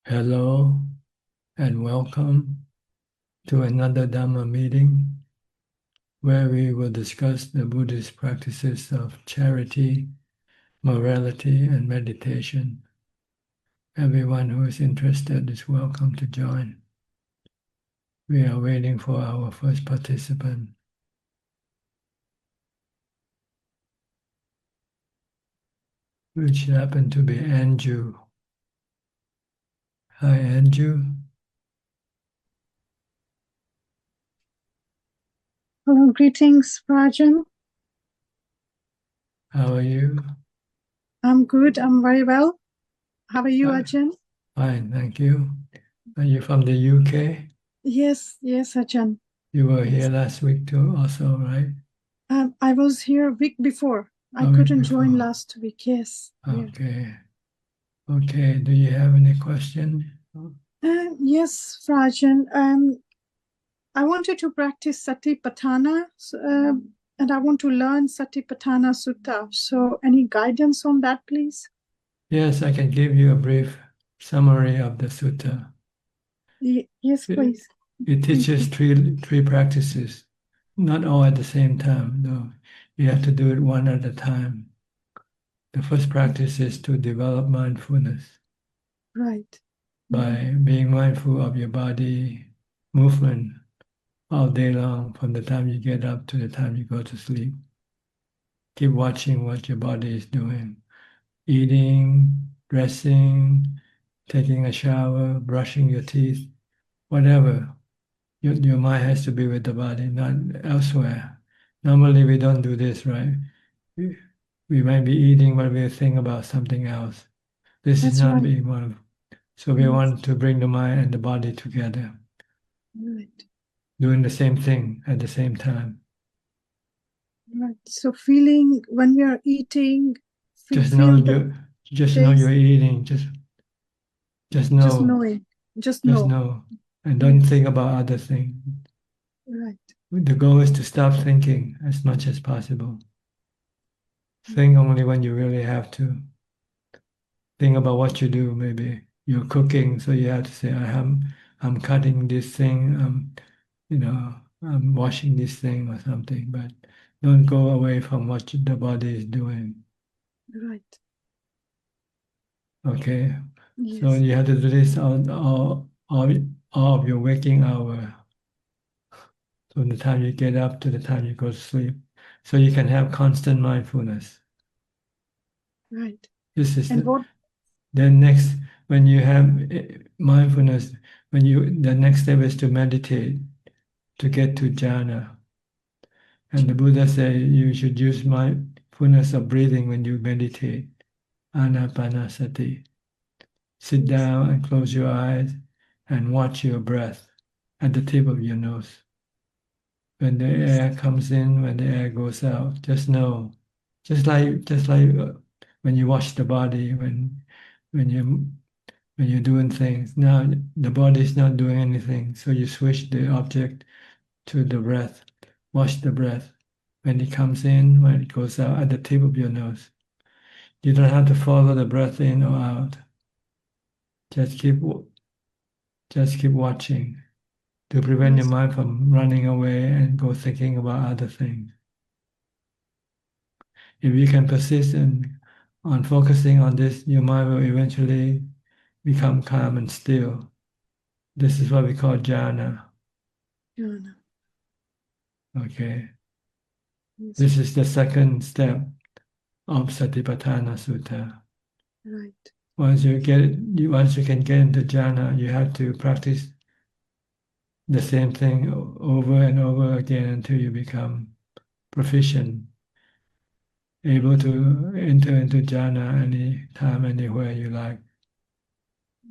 Hello and welcome to another Dhamma meeting where we will discuss the Buddhist practices of charity, morality, and meditation. Everyone who is interested is welcome to join. We are waiting for our first participant, which happened to be Andrew. Hi, Andrew. Hello, greetings, Rajan. How are you? I'm good. I'm very well. How are you, Ajahn? Fine, thank you. Are you from the UK? Yes, Ajahn. You were Yes. here last week too, also, right? I was here a week before. I A week couldn't join before. last week. Yes. Yeah. Okay. Okay, do you have any question? Yes, Rajan. I wanted to practice Satipatthana, and I want to learn Satipatthana Sutta. So, any guidance on that, please? Yes, I can give you a brief summary of the sutta. Yes, It, please. it Thank teaches you. three practices, not all at the same time, though. You have to do it one at a time. The first practice is to develop mindfulness Right. Mhm. by being mindful of your body movement all day long, from the time you get up to the time you go to sleep. Keep watching what your body is doing. Eating, dressing, taking a shower, brushing your teeth, whatever. Your mind has to be with the body, not elsewhere. Normally, we don't do this, right? We we might be eating, but we think about something else. This is That's not right. being one of. So we Yes. want to bring the mind and the body together, Right. doing the same thing at the same time. Right. So feeling when we are eating, Just know feel the you, just know you're taste, eating. Just just know, knowing, just just know. know, and don't Yes. think about other things. Right. The goal is to stop thinking as much as possible. Think only when you really have to. Think about what you do. Maybe you're cooking, so you have to say, I'm cutting this thing. I'm washing this thing or something. But don't go away from what the body is doing. Right. Okay. So Yes. you have to do this all of your waking hour, from the time you get up to the time you go to sleep, so you can have constant mindfulness. Right. This is And the what? Then next, when you have mindfulness, the next step is to meditate to get to jhana. And the Buddha said you should use mindfulness of breathing when you meditate, anapanasati. Sit Yes. down and close your eyes and watch your breath at the tip of your nose. When the Yes. air comes in, when the air goes out, just know, just like when you wash the body, when you when you're doing things. Now the body is not doing anything, so you switch the object to the breath. Watch the breath. When it comes in, when it goes out at the tip of your nose. You don't have to follow the breath in or out. Just keep just keep watching to prevent your Yes. mind from running away and go thinking about other things. If you can persist on focusing on this, your mind will eventually become calm and still. This is what we call jhana. Jhana. Okay. Yes. This is the second step of Satipatthana Sutta. Right. Once you can get into jhana, you have to practice the same thing over and over again until you become proficient, able to enter into jhana any time, anywhere you like.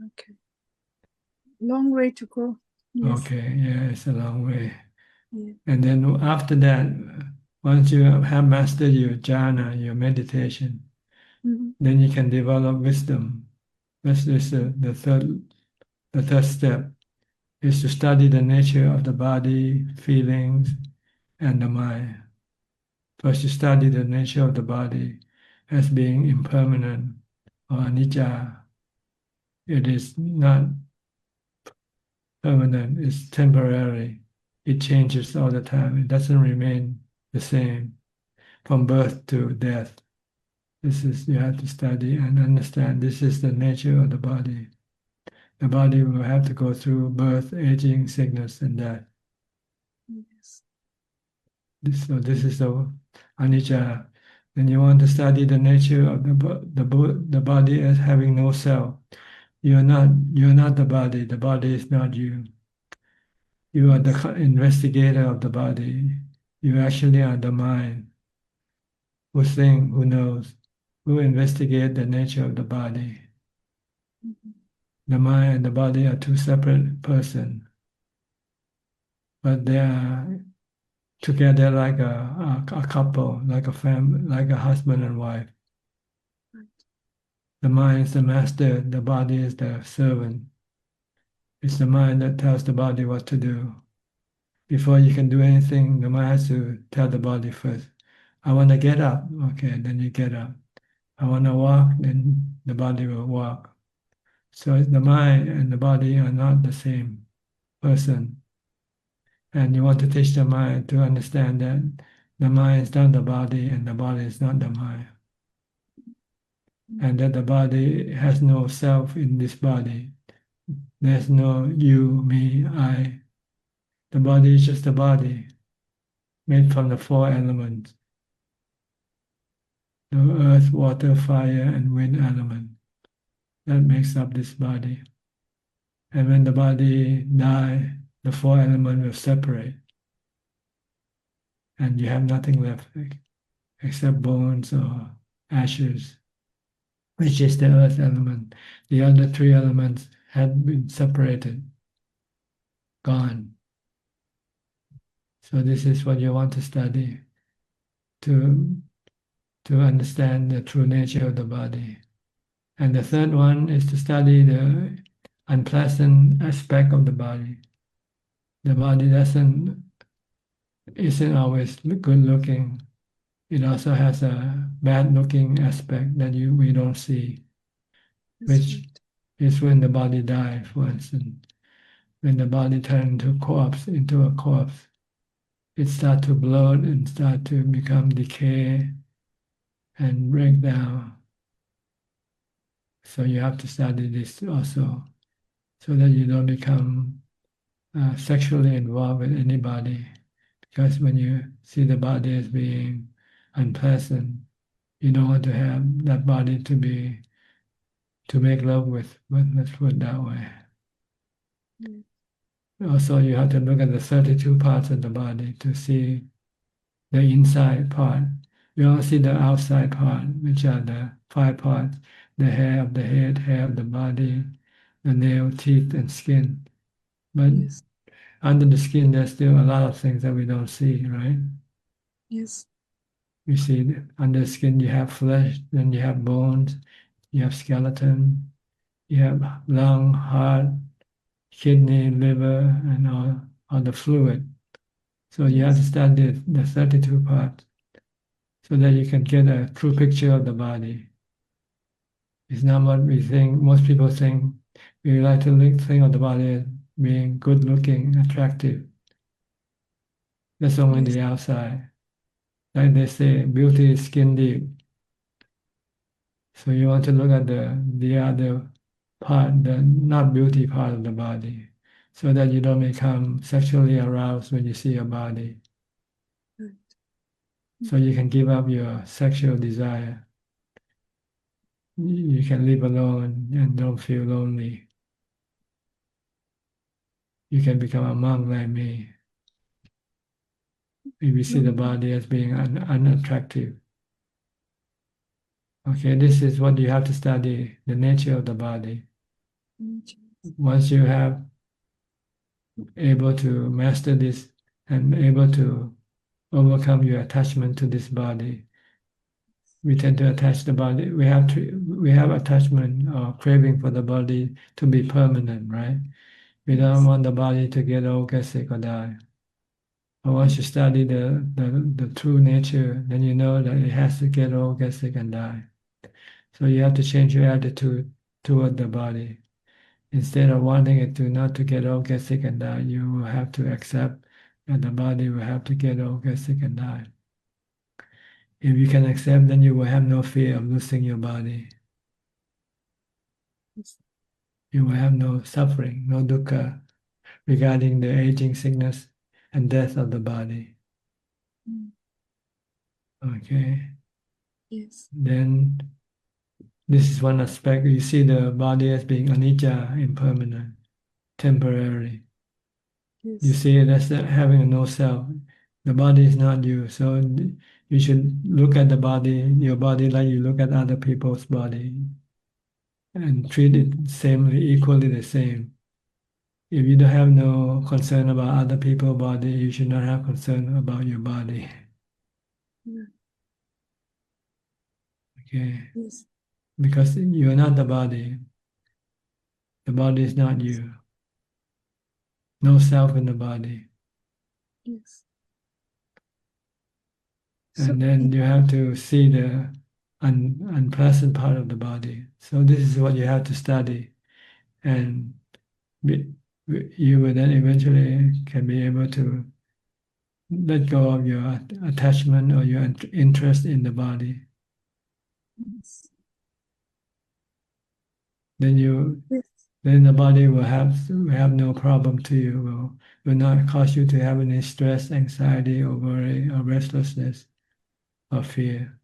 Okay. Long way to go. Yes. Okay, yeah, it's a long way. Yeah. And then after that, once you have mastered your jhana, your meditation, Mhm. then you can develop wisdom. This is the third step is to study the nature of the body, feelings, and the mind. First, you study the nature of the body as being impermanent or anicca. it is not permanent, it's temporary. It changes all the time. It doesn't remain the same from birth to death. This is, you have to study and understand this is the nature of the body. The body will have to go through birth, aging, sickness, and death. Yes. So this is the anicca. Then you want to study the nature of the body as having no cell. You're not the body. The body is not you. You are the investigator of the body. You actually are the mind who thinks, who knows, who investigate the nature of the body. The mind and the body are two separate persons, but they are together like a couple, like a family, like a husband and wife. The mind is the master, the body is the servant. It's the mind that tells the body what to do. Before you can do anything, the mind has to tell the body first. I want to get up. Okay, then you get up. I want to walk, then the body will walk. So the mind and the body are not the same person. And you want to teach the mind to understand that the mind is not the body and the body is not the mind. And that the body has no self in this body. There's no you, me, I. The body is just a body made from the four elements: the earth, water, fire, and wind element. That makes up this body. And when the body dies, the four elements will separate. And you have nothing left except bones or ashes, which is the earth element. The other three elements had been separated, gone. So this is what you want to study, to understand the true nature of the body. And the third one is to study the unpleasant aspect of the body. The body isn't always good looking. It also has a bad looking aspect that we don't see, which is when the body dies, for instance. When the body turns into a corpse, it starts to bloat and start to become decay and break down. So you have to study this also, so that you don't become sexually involved with anybody. Because when you see the body as being unpleasant, you don't want to have that body to make love with. Let's put it that way. Also, you have to look at the 32 parts of the body to see the inside part. We only see the outside part, which are the 5 parts: the hair of the head, hair of the body, the nail, teeth, and skin. But under the skin, there's still a lot of things that we don't see, right? Yes. You see, under the skin, you have flesh, then you have bones, you have skeleton, you have lung, heart, kidney, liver, and all the fluid. So you have to study the 32 parts so that you can get a true picture of the body. It's not what we think. Most people think we like to think of the body as being good looking, attractive. That's only the outside. Like they say, beauty is skin deep. So you want to look at the other part, the not beauty part of the body, so that you don't become sexually aroused when you see your body. So you can give up your sexual desire. You can live alone and don't feel lonely. You can become a monk like me. If we see the body as being unattractive. Okay, this is what you have to study, the nature of the body. Once you have able to master this and able to overcome your attachment to this body, we tend to attach the body. We have attachment or craving for the body to be permanent, right? We don't want the body to get old, get sick, or die. But once you study the true nature, then you know that it has to get old, get sick, and die. So you have to change your attitude toward the body. Instead of wanting it to not to get old, get sick, and die, you will have to accept that the body will have to get old, get sick, and die. If you can accept, then you will have no fear of losing your body. Yes. You will have no suffering, no dukkha regarding the aging, sickness, and death of the body. Okay. Yes. Then this is one aspect. You see the body as being anicca, impermanent, temporary. You Yes. see it as having no self. The body is not you. So you should look at the body, your body, like you look at other people's body, and treat it samely, equally the same. If you don't have no concern about other people's body, you should not have concern about your body. Yeah. Okay? Yes. Because you're not the body. The body is not you. No self in the body. Yes. So And then you have to see the unpleasant part of the body. So this is what you have to study. And be, you will then eventually can be able to let go of your attachment or your interest in the body. yes. Then you Yes. then the body will have no problem to you, will not cause you to have any stress, anxiety, or worry, or restlessness, or fear.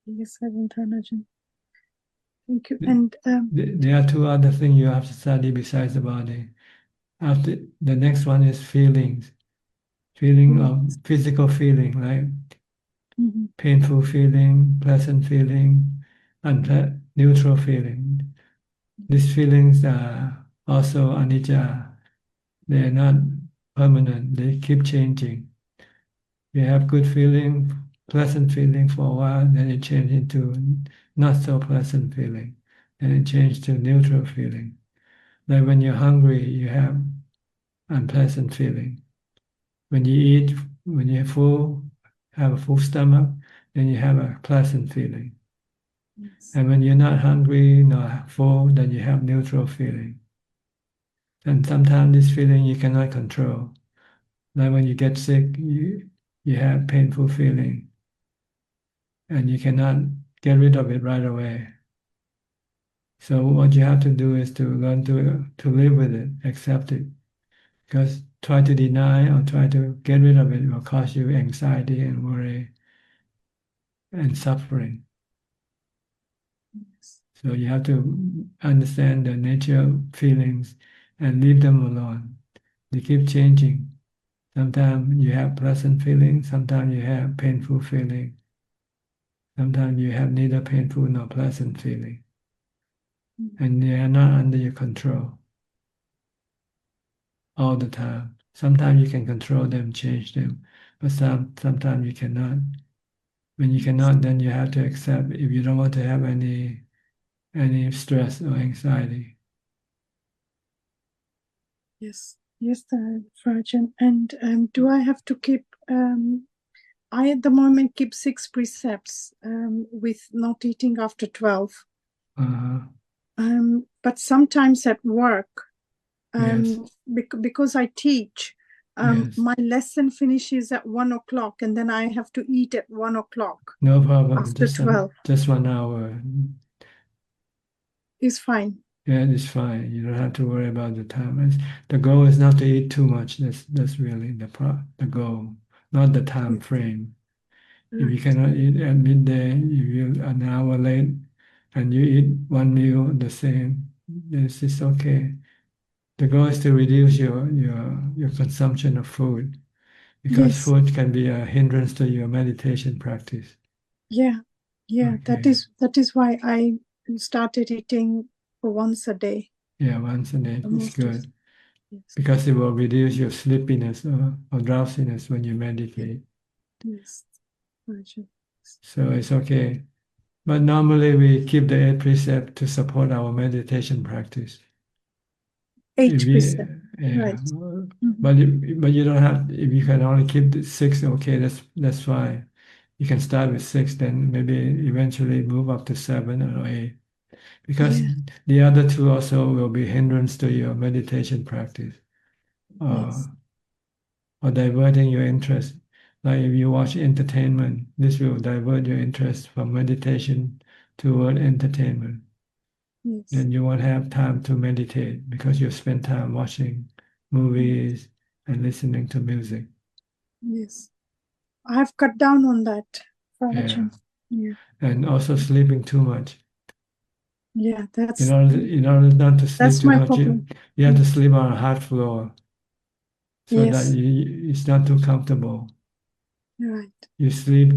Yes, Ajahn. Thank you. And There are two other things you have to study besides the body. After the next one is feelings, feeling of yes. physical feeling, like Mhm. painful feeling, pleasant feeling, neutral feeling. These feelings are also anicca. They are not permanent. They keep changing. You have good feeling, pleasant feeling for a while, then it changes into not so pleasant feeling. Then it changes to neutral feeling. Like when you're hungry, you have unpleasant feeling. When you eat, when you're full, have a full stomach, then you have a pleasant feeling. Yes. And when you're not hungry nor full, then you have neutral feeling. And sometimes this feeling you cannot control. Like when you get sick, you have painful feeling, and you cannot get rid of it right away. So what you have to do is to learn to live with it, accept it. Because try to deny or try to get rid of it will cause you anxiety and worry and suffering. Yes. So you have to understand the nature of feelings and leave them alone. They keep changing. Sometimes you have pleasant feelings, sometimes you have painful feeling. Sometimes you have neither painful nor pleasant feeling. And they are not under your control all the time. Sometimes you can control them, change them, but sometimes you cannot. When you cannot, then you have to accept if you don't want to have any stress or anxiety. Yes. Yes, Rajan. And do I have to keep? I at the moment keep 6 precepts with not eating after 12. Uh, But sometimes at work, yes, because I teach, yes. my lesson finishes at 1 o'clock, and then I have to eat at 1 o'clock No problem. after 12. Just 1 hour. Is fine. Yeah, it's fine. You don't have to worry about the time. The goal is not to eat too much. That's really the goal, not the time Yes. frame. If you Right. cannot eat at midday, if you're an hour late and you eat one meal the same, this is okay. The goal is to reduce your consumption of food because Yes. food can be a hindrance to your meditation practice. Yeah. Yeah. That Okay. is why I started eating once a day. Yeah, once a day is Most of good yes. because it will reduce your sleepiness or drowsiness when you Yes. meditate. Yes. Rajan. So it's okay. But normally we keep the 8 precept to support our meditation practice. If 8%. you, yeah, Right. Mhm. but you don't have. If you can only keep the 6, okay, that's fine. You can start with 6, then maybe eventually move up to 7 or 8. because Yeah. the other two also will be hindrance to your meditation practice, uh, Yes. or diverting your interest. Like if you watch entertainment, this will divert your interest from meditation toward entertainment. Yes. Then you won't have time to meditate because you spend time watching movies and listening to music. Yes. I have cut down on that, Yeah. Rajan. Yeah. And also sleeping too much. Yeah. In order not to sleep That's too my much, problem. you have to Yeah. sleep on a hard floor so that Yes. it's not too comfortable. You're right. You sleep,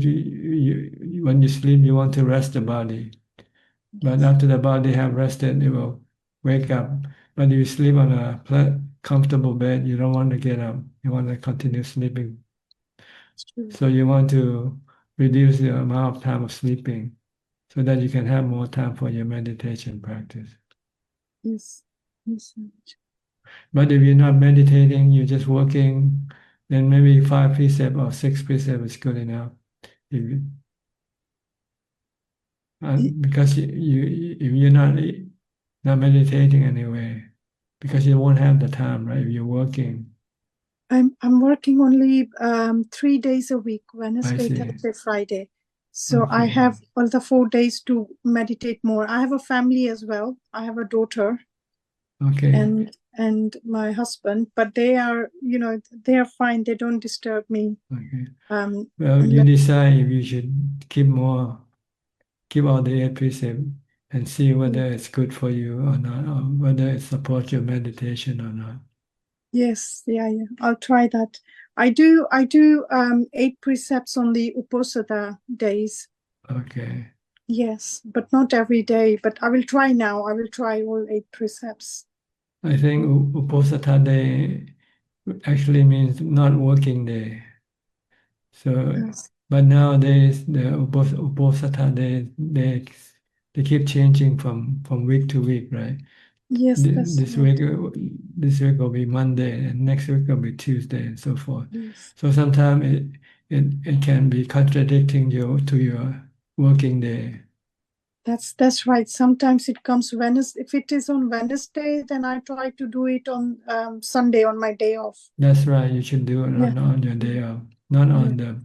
when you sleep, you want to rest the body. But Yes. after the body have rested, it will wake up. But if you sleep on a comfortable bed, you don't want to get up. You want to continue sleeping. It's true. So you want to reduce the amount of time of sleeping so that you can have more time for your meditation practice. Yes. Yes. But if you're not meditating, you're just working, then maybe 5 precepts or 6 precepts is good enough. If you, because if you're not meditating anyway, because you won't have the time, right? If you're working, I'm working only 3 days a week, I Wednesday, see. Thursday, Friday. So I Okay, have all the 4 days to meditate more. I have a family as well. I have a daughter okay, and my husband, but they are, they are fine. They don't disturb me. okay. Um, Well, you unless, decide if you should keep all the 8 precepts and see whether it's good for you or not, or whether it supports your meditation or not. yes, yeah, yeah. I'll try that. I do 8 precepts on the Uposatha days. Okay. Yes, but not every day. But I will try now. I will try all 8 precepts. I think Uposatha day actually means not working day. So, Yes, but nowadays the Uposatha they keep changing from week to week, right? yes, that's This right. week this week will be Monday, and next week will be Tuesday, and so forth. Yes, So sometimes it can be contradicting you to your working day. that's right. Sometimes it comes Wednesday. If it is on Wednesday, then I try to do it on Sunday on my day off. That's right. You should do it Yeah, on your day off, not yeah,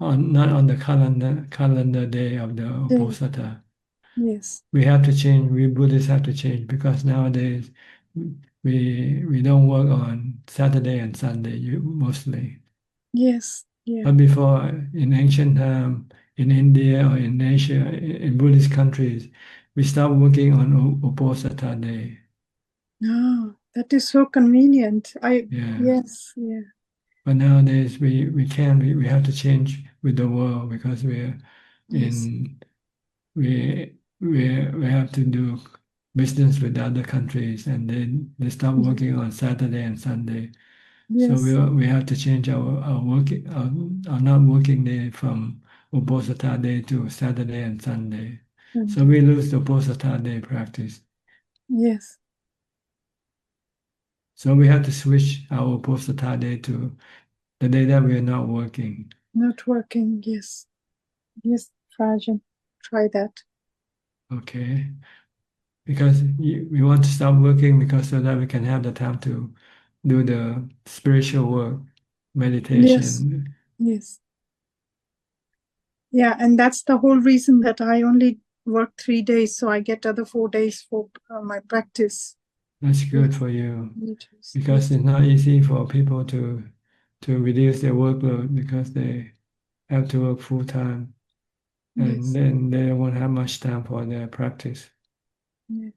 on the calendar day of the day. Uposatha. Yes, We have to change. We Buddhists have to change because nowadays we don't work on Saturday and Sunday mostly. yes, yeah. But before, in ancient time, in India or in Asia, in Buddhist countries, we start working on Uposatha day. No, that is so convenient. Yeah. Yes, yeah, But nowadays we can't. We have to change with the world because we're yes, in we have to do business with other countries, and then they stop mhm, working on Saturday and Sunday. So yes, we have to change our working our not working day from Uposatha day to Saturday and Sunday. So Sunday. we lose the Uposatha day practice. Yes, So we have to switch our Uposatha day to the day that we are not working. not working. Yes, yes, Rajan, try that. Okay. Because we want to stop working because so that we can have the time to do the spiritual work, Yes, meditation. yes. Yeah, and that's the whole reason that I only work 3 days, so I get other 4 days for my practice. That's Yeah, good for you because yes, it's not easy for people to reduce their workload because they have to work full time and yes, then they won't have much time for their practice. yeah,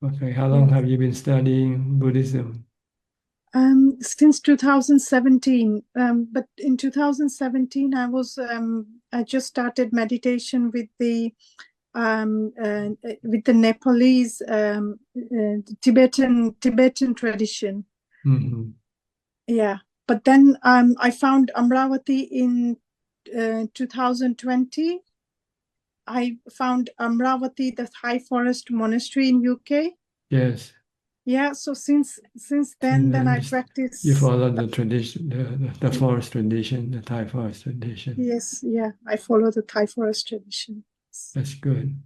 Okay, how long yes. have you been studying Buddhism? Since 2017, but in 2017, I just started meditation with the Nepalese Tibetan tradition. Hmm. Yeah, but then I found Amravati in 2020. I found Amravati, the high forest monastery in UK. Yes. Yeah, so since So then then I you practice. follow the tradition, the forest tradition, the Thai forest tradition. Yes, yeah, I follow the Thai forest tradition. That's good.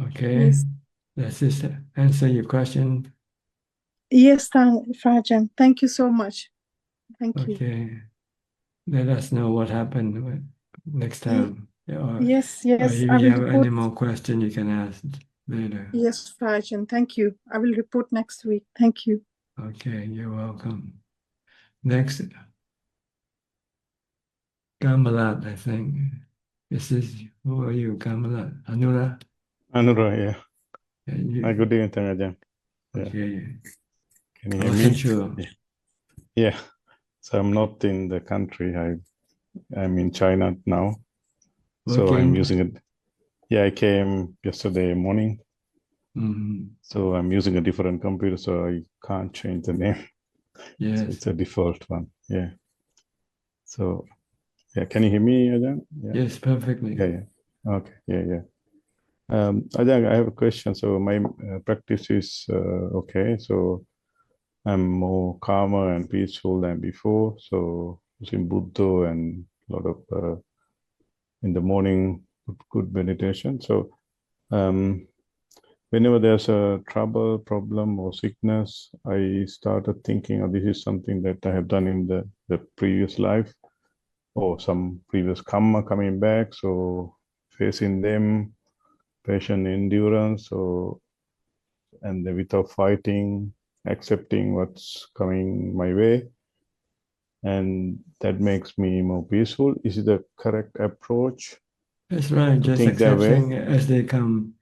Okay. Yes. Does this answer your question? Yes, Frajan. Thank you so much. Thank you. Okay. Let us know what happened next time. Yes, Or yes. if I you will have report. any more question, you can ask later. Yes, Frajan. Thank you. I will report next week. Thank you. Okay, you're welcome. Next, Kamalat, I think. Who are you, Kamalat? Anura? Anura, yeah. Yeah, Good evening, Ajahn. Yeah. okay. Can you I hear wasn't me? sure. Yeah. So I'm not in the country. I'm in China now. So I'm Working? using it. Yeah, I came yesterday morning. So I'm using a different computer, so I can't change the name. Yes. So it's a default one. Yeah. So yeah, can you hear me, Ajahn? Yeah. Yes, perfectly. Yeah. Okay. Yeah. Ajahn, I have a question. So my practice is okay. So I'm more calmer and peaceful than before. So using Buddha and a lot of in the morning good meditation. So whenever there's a trouble, problem, or sickness, I started thinking, oh, this is something that I have done in the previous life, or some previous karma coming back. So facing them, patient endurance, and then without fighting, accepting what's coming my way, and that makes me more peaceful. Is it the correct approach? That's right. To Just think that way? accepting as they come.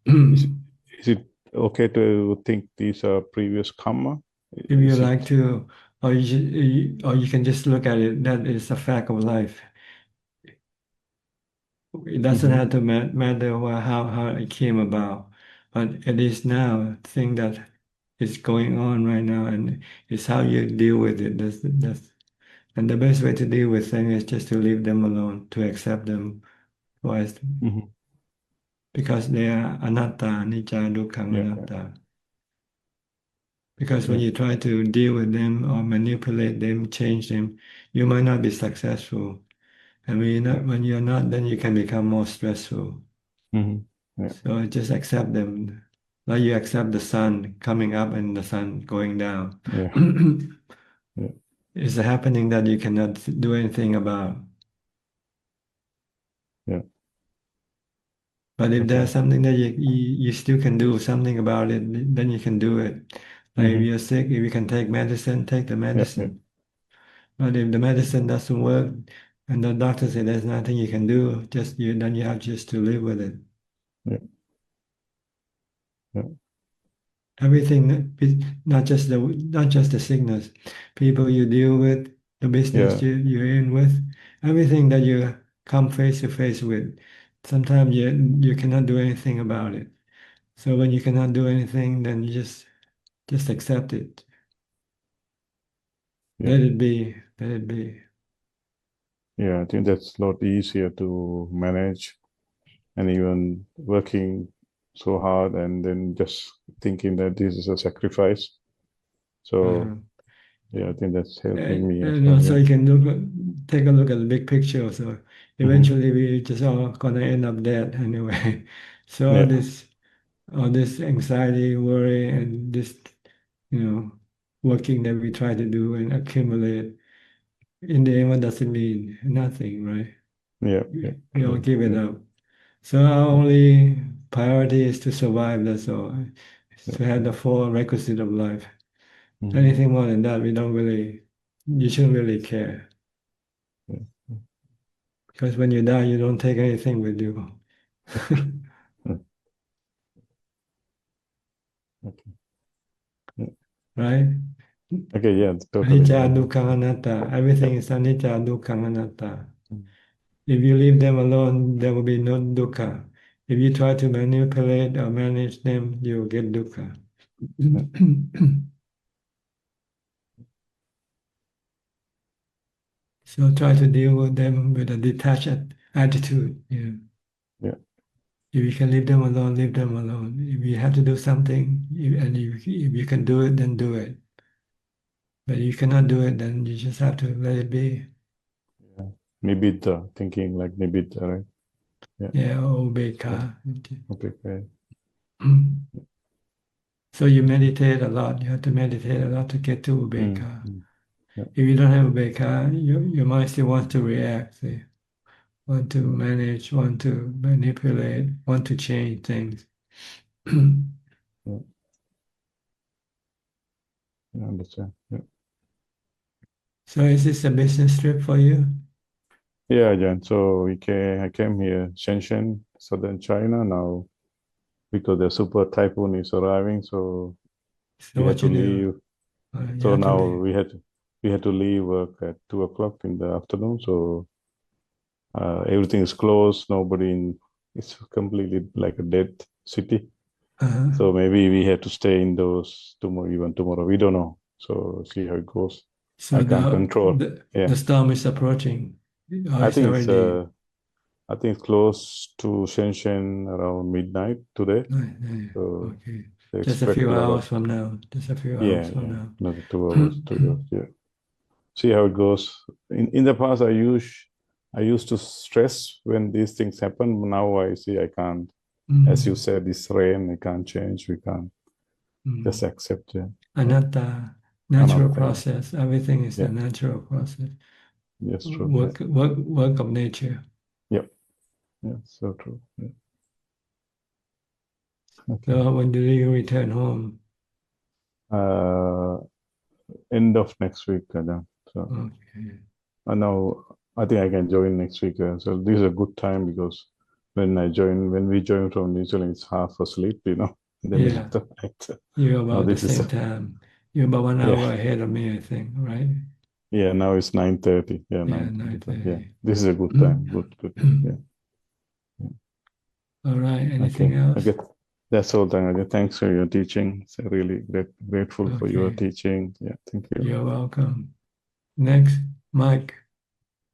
Is it okay to think these are previous karma? If you Is it? like to, or you can just look at it. That is a fact of life. It doesn't have to matter how it came about, but it is now a thing that is going on right now, and it's how you deal with it. And the best way to deal with things is just to leave them alone, to accept them as because they are anatta, anicca, dukkha, anatta. Because when you try to deal with them or manipulate them, change them, you might not be successful. And when you're not, then you can become more stressful. So just accept them. Like you accept the sun coming up and the sun going down. It's a happening that you cannot do anything about. But if there's something that you still can do something about it, then you can do it. Like if you're sick, if you can take medicine, take the medicine. But if the medicine doesn't work and the doctor says there's nothing you can do, then you have just to live with it. Everything, not just the sickness, people you deal with, the business you're in with, everything that you come face to face with, sometimes you cannot do anything about it. So when you cannot do anything, then you just accept it. Let it be. Let it be. Yeah, I think that's a lot easier to manage, and even working so hard and then just thinking that this is a sacrifice. So yeah, I think that's helping me as And well. also you can take a look at the big picture. So eventually we just all gonna end up dead anyway. So all this anxiety, worry, and this, working that we try to do and accumulate, in the end, what does it mean? Nothing, right? We all give it up. So our only priority is to survive, that's all. To have the four requisites of life. Anything more than that, you shouldn't really care. Because when you die, you don't take anything with you. Right? Okay, yeah, totally. Anicca, dukkha, anatta. Everything is anicca, dukkha, anatta. If you leave them alone, there will be no dukkha. If you try to manipulate or manage them, you will get dukkha. So try to deal with them with a detached attitude. If you can leave them alone, leave them alone. If you have to do something, if you can do it, then do it. But if you cannot do it, then you just have to let it be. Nibbida, thinking like nibbida, right? Yeah, ubeka. Okay. So you meditate a lot. You have to meditate a lot to get to ubeka. Yeah. If you don't have ubeka, your mind still wants to react. See? Want to manage, want to manipulate, want to change things. Yeah. I understand. Yeah. So is this a business trip for you? Yeah, Ajahn. So I came here, Shenzhen, southern China now, because the super typhoon is arriving. So So we had what to you do? leave. You So have to now leave. we had to leave work at 2 o'clock in the afternoon. So everything is closed. It's completely like a dead city. So maybe we have to stay indoors tomorrow, even tomorrow. We don't know. So see how it goes. So I can't control. Yeah, the storm is approaching. Or I it's think it's already. I think it's close to Shenzhen around midnight today. So Okay. they Just a expect few a lot hours of from now. Just a few hours yeah, from now. another 2 hours, 2 hours. Yeah, see how it goes. In the past, I used to stress when these things happen. Now I see I can't. As you said, this rain, I can't change. We can't just accept it. Anatta, natural Anatta. process. Everything is a Yeah, natural process. yes, true. Work of nature. Yeah, yeah, so true. Yeah. Okay. So when do you return home? End of next week, Adam. So Okay. now I think I can join next week. So this is a good time because when we join from New Zealand, it's half asleep, in the middle of the night. You're Now about the this is same time. You're about 1 hour yeah, ahead of me, I think, right? yeah. Now it's 9:30. Yeah, Yeah, 9:30. Yeah, 9:30. this is a good time. Good. Yeah. All right. Anything Okay. else? Okay. That's all, Dhananjay. Thanks for your teaching. It's really grateful for your Okay. teaching. Yeah, thank you. You're welcome. Next, Mike.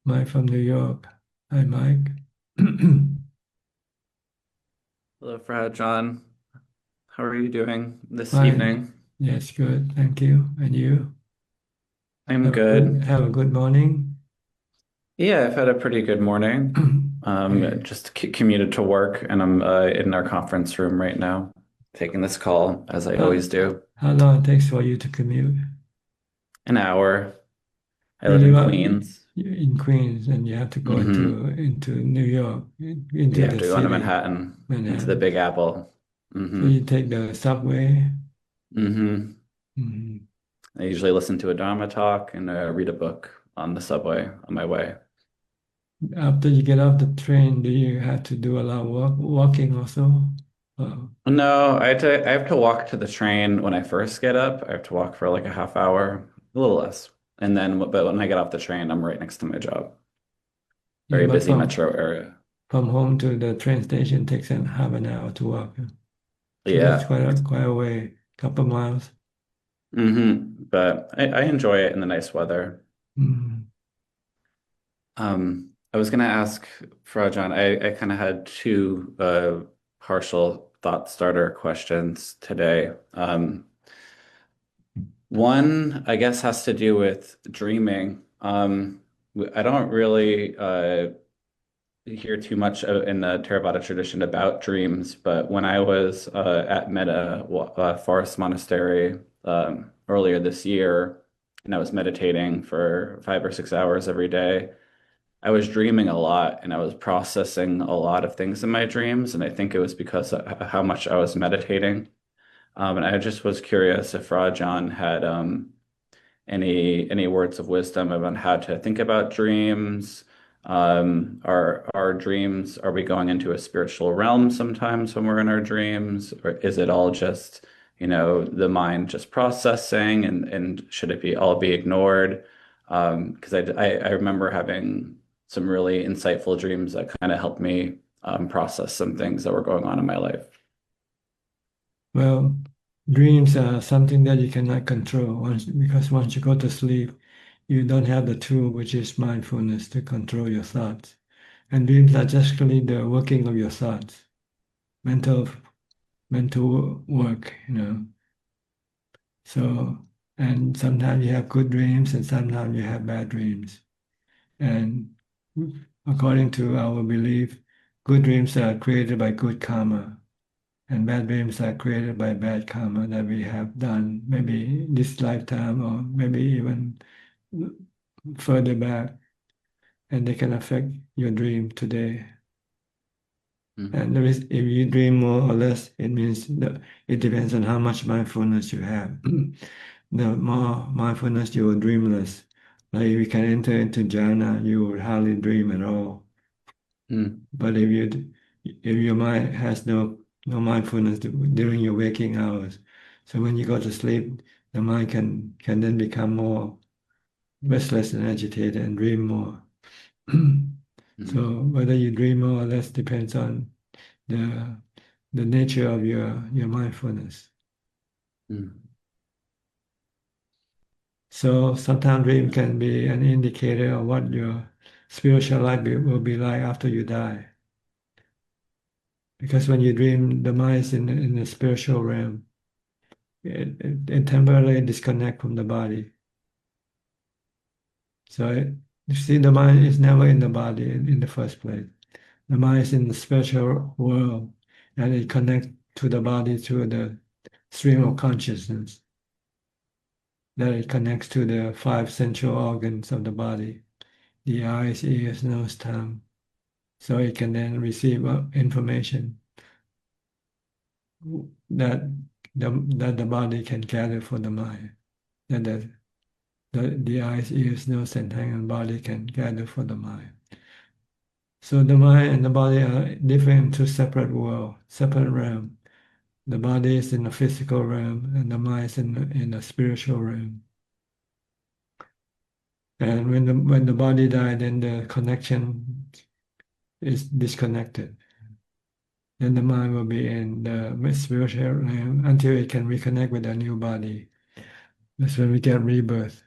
Mike from New York. Hi, Mike. Hello, Frad John. How are you doing this Fine. evening? Yes, good. Thank you. And you? I'm good. Have a good morning. Yeah, I've had a pretty good morning. Okay. Just commuted to work, and I'm in our conference room right now, taking this call as I always do. How long it takes for you to commute? An hour. I You live in live up Queens. in Queens, and you have to go into New York, into You have the to go into city, Manhattan, into the Manhattan. Big Apple. So you take the subway. hmm Mhm. I usually listen to a Dhamma talk and read a book on the subway on my way. After you get off the train, do you have to do a lot of walking also? No, I have to walk to the train when I first get up. I have to walk for like a half hour, a little less. And then, but when I get off the train, I'm right next to my job. Yeah, Very but busy metro area. from home to the train station takes half an hour to walk. So that's Yeah. quite a way, couple miles. But I enjoy it in the nice weather. Mm. I was gonna ask Frau John, I kind of had two partial thought starter questions today. One, I guess, has to do with dreaming. I don't really hear too much in the Theravada tradition about dreams, but when I was at Metta Forest Monastery earlier this year, and I was meditating for 5 or 6 hours every day, I was dreaming a lot and I was processing a lot of things in my dreams. And I think it was because of how much I was meditating. And I just was curious if Rajan had any words of wisdom about how to think about dreams. Our dreams, are we going into a spiritual realm sometimes when we're in our dreams? Or is it all just, the mind just processing and should it be all be ignored? Because I remember having some really insightful dreams that kind of helped me process some things that were going on in my life. Well, dreams are something that you cannot control because once you go to sleep, you don't have the tool, which is mindfulness, to control your thoughts. And dreams are just really the working of your thoughts, mental work. So, and sometimes you have good dreams and sometimes you have bad dreams. And according to our belief, good dreams are created by good karma, and bad dreams are created by bad karma that we have done, maybe this lifetime or maybe even further back, and they can affect your dream today. And there is, if you dream more or less, it means that it depends on how much mindfulness you have. The more mindfulness, you will dream less. Like if you can enter into jhana, you will hardly dream at all. But if your mind has no mindfulness during your waking hours, so when you go to sleep, the mind can then become more restless and agitated and dream more. So whether you dream more or less depends on the nature of your mindfulness. So sometimes dream can be an indicator of what your spiritual life will be like after you die. Because when you dream, the mind is in the spiritual realm. It temporarily disconnect from the body. So you see, the mind is never in the body in the first place. The mind is in the spiritual world, and it connects to the body through the stream of consciousness. That it connects to the 5 central organs of the body, the eyes, ears, nose, tongue. So it can then receive information that the body can gather for the mind, that the eyes, ears, nose, and tongue and body can gather for the mind. So the mind and the body are different in 2 separate worlds, separate realms. The body is in the physical realm, and the mind is in the spiritual realm. And when the body dies, then the connection is disconnected. Then the mind will be in the spiritual realm until it can reconnect with a new body. That's when we get rebirth.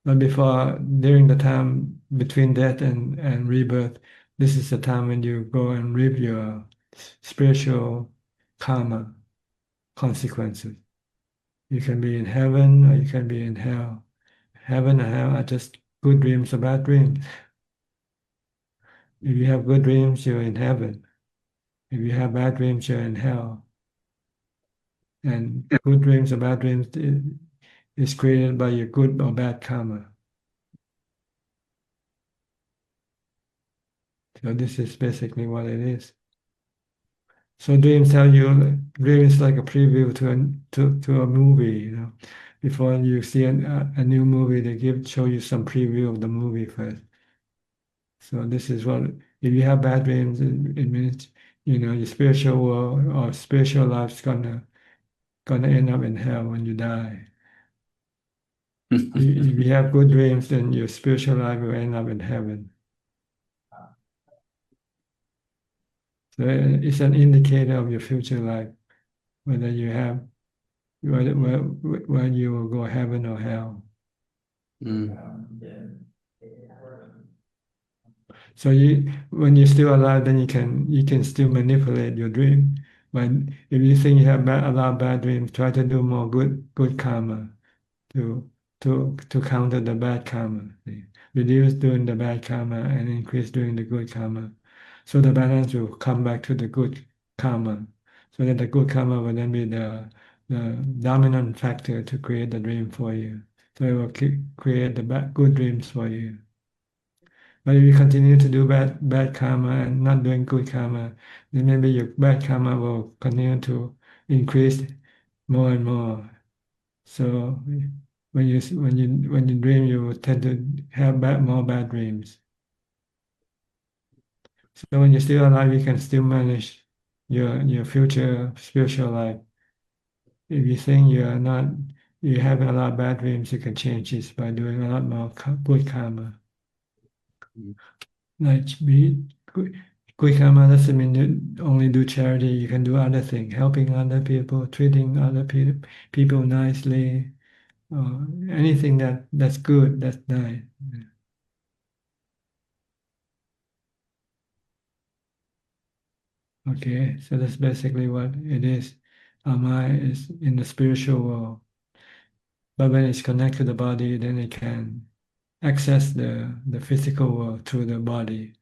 But during the time between death and rebirth, this is the time when you go and reap your spiritual karma consequences. You can be in heaven or you can be in hell. Heaven and hell are just good dreams or bad dreams. If you have good dreams, you're in heaven. If you have bad dreams, you're in hell. And good dreams or bad dreams is created by your good or bad karma. So this is basically what it is. So dreams tell you, dream is like a preview to a movie, you know. Before you see a new movie, they show you some preview of the movie first. So this is what, if you have bad dreams, it means, you know, your spiritual world or spiritual life's gonna end up in hell when you die. If you have good dreams, then your spiritual life will end up in heaven. So it's an indicator of your future life, whether you will go heaven or hell. So when you're still alive, then you can still manipulate your dream. But if you think you have a lot of bad dreams, try to do more good karma to counter the bad karma. Reduce doing the bad karma and increase doing the good karma. So the balance will come back to the good karma. So that the good karma will then be the dominant factor to create the dream for you. So it will create the good dreams for you. But if you continue to do bad karma and not doing good karma, then maybe your bad karma will continue to increase more and more. So when you dream, you will tend to have more bad dreams. So when you're still alive, you can still manage your future spiritual life. If you think you're having a lot of bad dreams, you can change this by doing a lot more good karma. Like good karma doesn't mean you only do charity. You can do other things, helping other people, treating other people nicely, anything that's good, that's nice. Okay, so that's basically what it is. Our mind is in the spiritual world, but when it's connected to the body, then it can access the physical world through the body.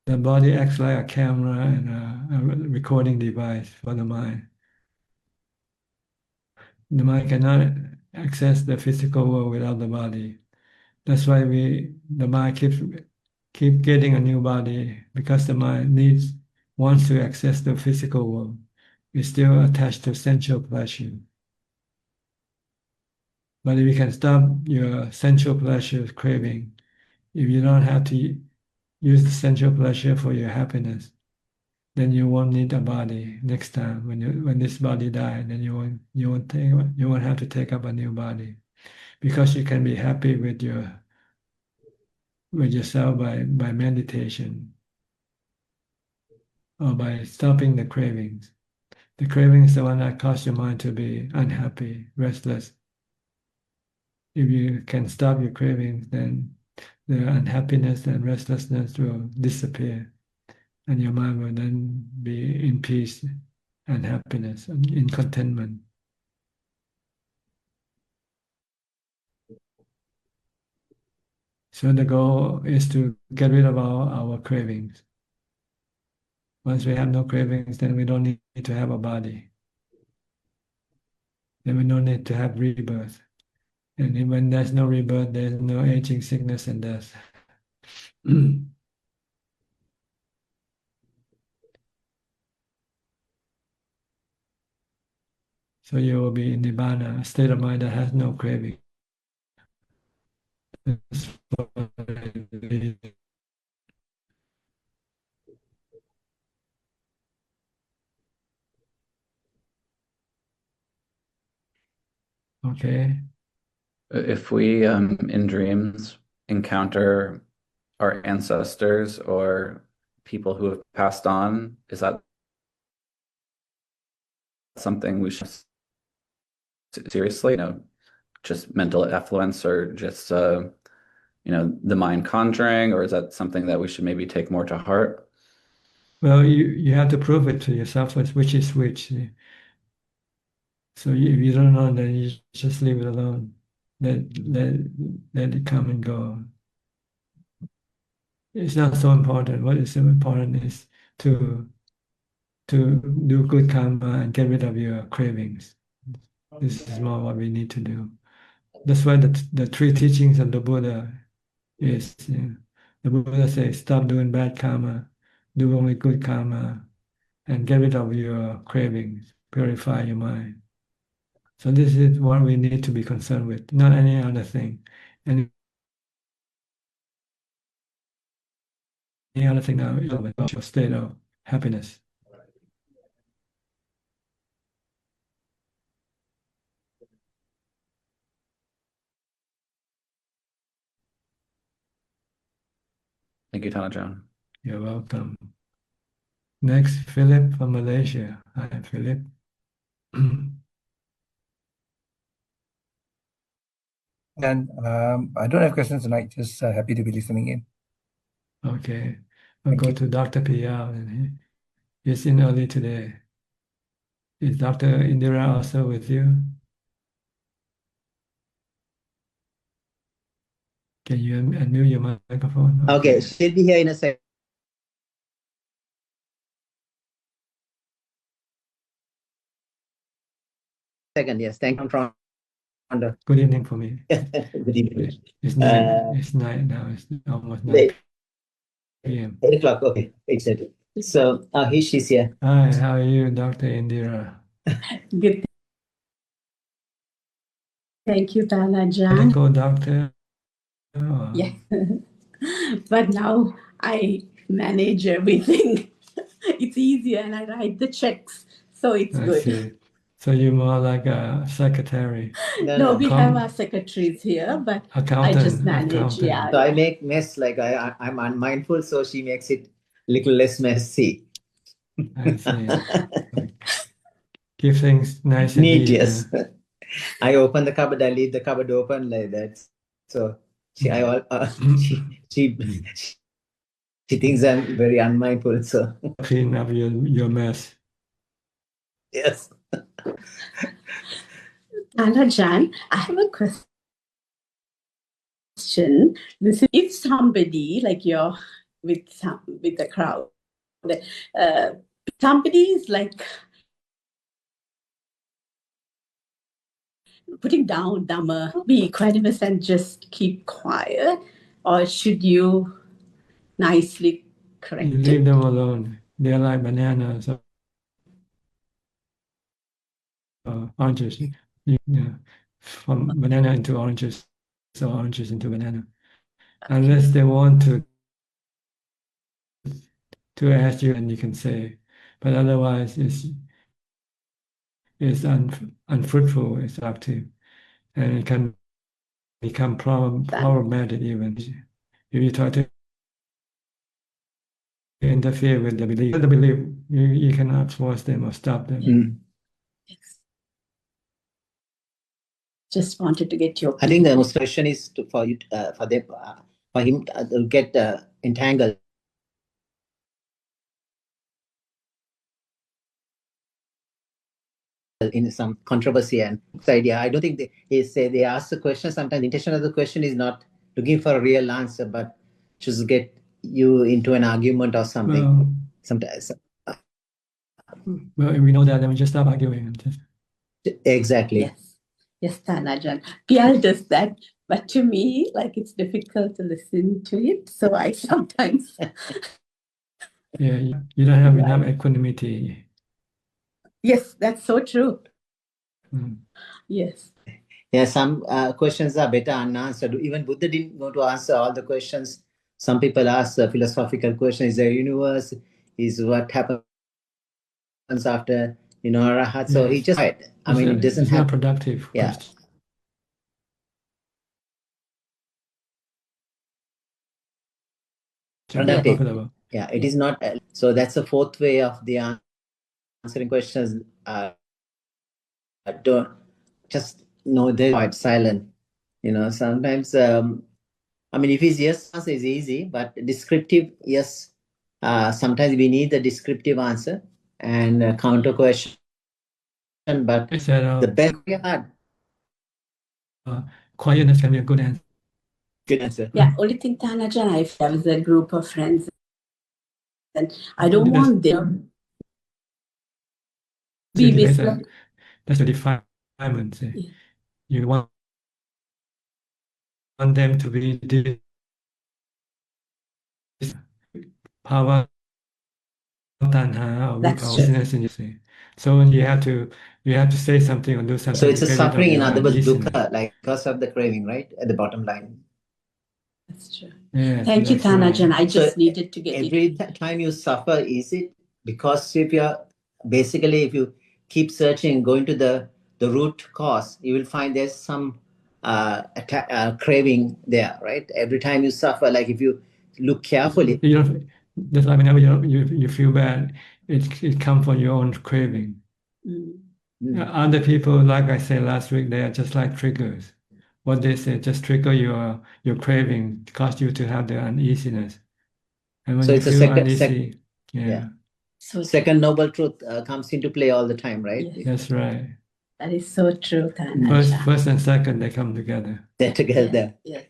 The body acts like a camera and a recording device for the mind. The mind cannot access the physical world without the body. That's why the mind keep getting a new body, because the mind wants to access the physical world. It's still attached to sensual pleasure. But if you can stop your sensual pleasure craving, if you don't have to use the sensual pleasure for your happiness, then you won't need a body next time. When this body dies, then you won't have to take up a new body, because you can be happy with yourself by meditation or by stopping the cravings. The craving is the one that causes your mind to be unhappy, restless. If you can stop your cravings, then the unhappiness and restlessness will disappear, and your mind will then be in peace and happiness and in contentment. So the goal is to get rid of our cravings. Once we have no cravings, then we don't need to have a body. Then we don't need to have rebirth. And when there's no rebirth, there's no aging, sickness, and death. So you will be in Nibbana, a state of mind that has no craving. Okay. If we in dreams encounter our ancestors or people who have passed on, is that something we should seriously, just mental effluence, or just the mind conjuring, or is that something that we should maybe take more to heart? Well, you have to prove it to yourself which is which. So if you don't know, then you just leave it alone. Let it come and go. It's not so important. What is so important is to do good karma and get rid of your cravings. This is more what we need to do. That's why the three teachings of the Buddha is, the Buddha says, stop doing bad karma, do only good karma, and get rid of your cravings, purify your mind. So this is what we need to be concerned with, not any other thing. Any other thing now is about your state of happiness. Thank you, Ajahn. You're welcome. Next, Philip from Malaysia. Hi, Philip. And I don't have questions tonight, just happy to be listening in. Okay. I'll Thank go you. to Dr. Piyao, and he's in early today. Is Dr. Indira also with you? Can you unmute your microphone? Okay, she'll be here in a second. Yes, thank you from Toronto. Good evening for me. Good evening. It's night now. It's almost 9 p.m. 8 o'clock, okay, exactly. So she's here. Hi, how are you, Dr. Indira? Good. Thank you, Ajahn. Medical doctor? Oh. Yeah. But now I manage everything. It's easier and I write the checks. So it's I good. see. So you're more like a secretary. No, we have our secretaries here, but I just manage. Yeah. So I make mess, like I'm unmindful, so she makes it a little less messy. I see. Keep things nice and neat. neat. Yes. I open the cupboard, I leave the cupboard open like that. So she thinks I'm very unmindful. So clean up your mess. Yes. Ajahn, I have a question. If somebody like your with the crowd. Somebody is like putting down Dhamma, be equanimous and just keep quiet, or should you nicely correct You leave it? them alone. They're like bananas or oranges. From banana into oranges, so oranges into banana. Unless they want to ask you, and you can say, but otherwise it's unfruitful, it's active, and it can become problematic even if you try to interfere with the belief. You cannot force them or stop them. Yes. Just wanted to get your. I think the most question is for you, for him to get entangled in some controversy and idea. I don't think they ask the question. Sometimes the intention of the question is not looking for a real answer, but just get you into an argument or something. Well, Sometimes. Well, if we know that, then we just stop arguing. Exactly. Yes, Tanajan. PL does that, but to me, like it's difficult to listen to it. So I sometimes. Yeah, you don't have enough equanimity. Yes, that's so true. Mm. Yes. Yeah, some questions are better unanswered. Even Buddha didn't go to answer all the questions. Some people ask a philosophical question: is there a universe? Is what happens after arahat? So he just, it doesn't it's have not productive. Yeah. Question. Productive. Yeah, it is not. So that's the fourth way of the answering questions. Don't just know they're quite silent. Sometimes if it's yes, answer is easy, but descriptive, yes. Sometimes we need the descriptive answer and counter question. But the best hard. Quietness can be a good answer. Good answer. Yeah, only thing, Tanajan, if there was a group of friends, and I don't want them be misled. That's the defilement. You want them to be this power, tanha, or weakness in you say. So you have to say something or do something. So it's a suffering, in other words, dukkha, like because of the craving, right? At the bottom line. That's true. Yes, Thank you, Tanajan. I just needed to get every time you suffer, is it because if you keep searching, going to the root cause, you will find there's some craving there, right? Every time you suffer, like if you look carefully. That's why whenever you feel bad, it comes from your own craving. Other people, like I said last week, they are just like triggers. What they say just trigger your craving, cause you to have the uneasiness. And when So you it's feel a uneasy, So second noble truth comes into play all the time, right? Yes. That's right. That is so true, Tanajan. First and second, they come together. They're together. Yes.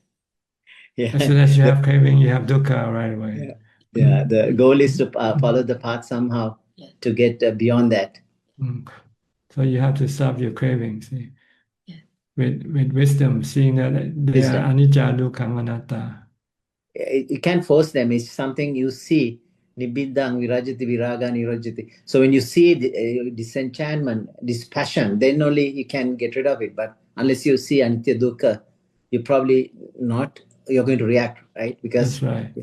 Yeah. As soon as you have craving, you have dukkha right away. Yeah. The goal is to follow the path somehow to get beyond that. So you have to stop your cravings. See? With wisdom, seeing that they are anicca, dukkha, anatta. You can't force them. It's something you see. Nibbidang virajati viraga nirajati. So when you see disenchantment, this passion, then only you can get rid of it. But unless you see anitya dukkha, you're probably not. You're going to react, right? Because that's right.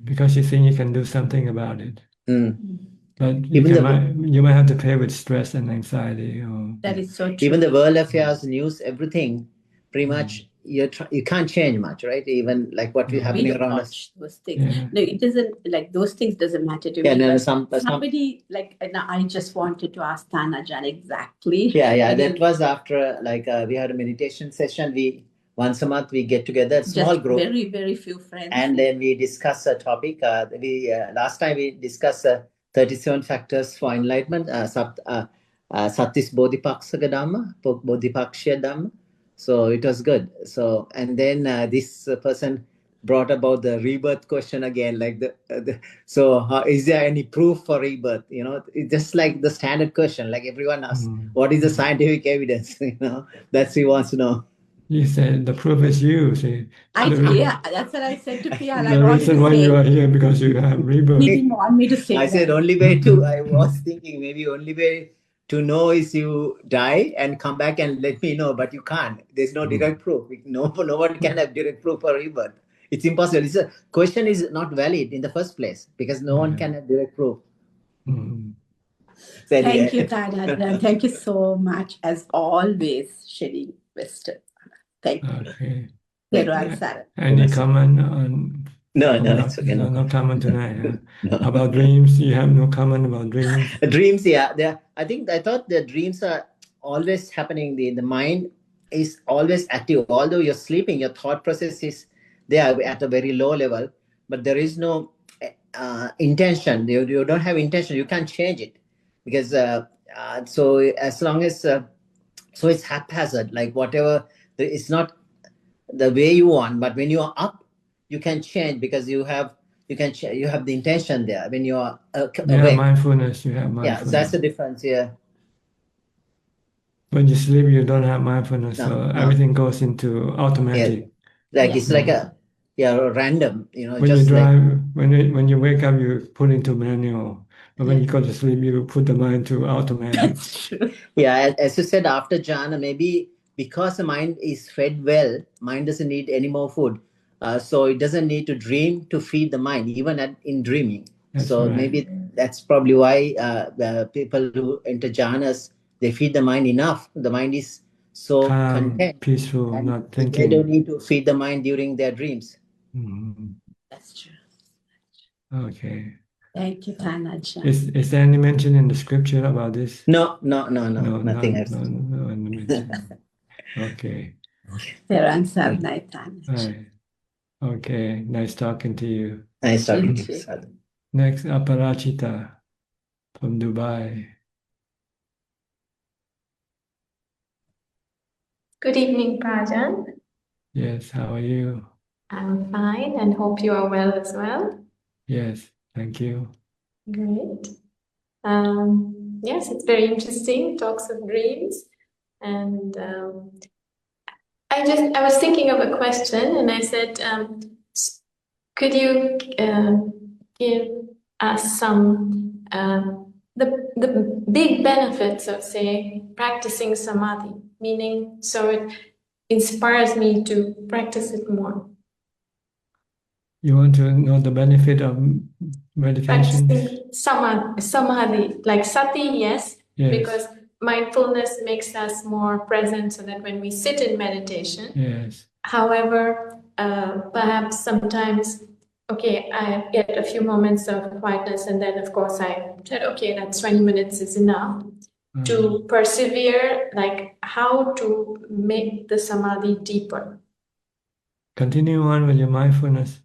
Because you think you can do something about it. But you might have to pay with stress and anxiety. That is so true. Even the world affairs, news, everything, pretty much you can't change much, right? Even like what is happening around us. Those things. No, it doesn't, like those things doesn't matter to me. No, somebody like I just wanted to ask Tanajan exactly. That was after we had a meditation session. Once a month we get together, small just group, very, very few friends, and then we discuss a topic. Last time we discussed 37 factors for enlightenment, Sattis Bodhipaksha Dhamma, Bodhipaksha Dhamma. So it was good. So, and then this person brought about the rebirth question again. Like so, is there any proof for rebirth? It's just like the standard question. Like everyone asks, what is the scientific evidence? That's he wants to know. You said the proof is you. See, Yeah, that's what I said to Pial. I the wanted reason to why say, you are here because you have he rebirth. didn't want me to say I that. said only way to. I was thinking maybe only way to know is you die and come back and let me know, but you can't. There's no direct proof. No one can have direct proof for rebirth. It's impossible. It's a question is not valid in the first place because no one can have direct proof. Mm. So anyway. Thank you, Thanajan. Thank you so much, as always, sharing wisdom. Thank you. Okay. Teruan Saran. Any comment on? No, it's okay. No comment tonight. Huh? No. About dreams, you have no comment about dreams. Dreams, yeah. I thought the dreams are always happening. The mind is always active. Although you're sleeping, your thought process is there at a very low level, but there is no intention. You don't have intention. You can't change it because so as long as so it's haphazard. Like whatever, it's not the way you want. But when you are up, you can change because you have the intention there. When you are You have mindfulness. You have mindfulness. Yeah, that's the difference here. When you sleep, you don't have mindfulness, so everything goes into automatic. Like it's like a random. When just you drive, like, when you wake up, you put into manual. But when you go to sleep, you put the mind to automatic. That's true. Yeah, as you said, after jhana, maybe because the mind is fed well, mind doesn't need any more food. So it doesn't need to dream to feed the mind, even in dreaming. That's so right. maybe that's probably why the people who enter jhanas, they feed the mind enough. The mind is so calm, content, peaceful, and not thinking. they don't need to feed the mind during their dreams. That's true. Okay. Thank you, Thanajan. Is there any mention in the scripture about this? No, nothing else. No mention. Okay. Teruan Saran, Thanajan. Right. Okay. Nice talking to you. Nice talking to Thank you, you. Sadhu. Next, Aparachita from Dubai. Good evening, Prajan. Yes, how are you? I'm fine and hope you are well as well. Yes, thank you. Great. Yes, it's very interesting, talks of dreams. And I was thinking of a question and I said, could you give us some, the big benefits of, say, practicing samadhi, meaning so it inspires me to practice it more. You want to know the benefit of meditation? Practicing samadhi, like sati, yes, because mindfulness makes us more present so that when we sit in meditation. Yes. However, perhaps sometimes, okay, I get a few moments of quietness and then of course I said, okay, that's 20 minutes is enough. To persevere, like how to make the samadhi deeper. Continue on with your mindfulness.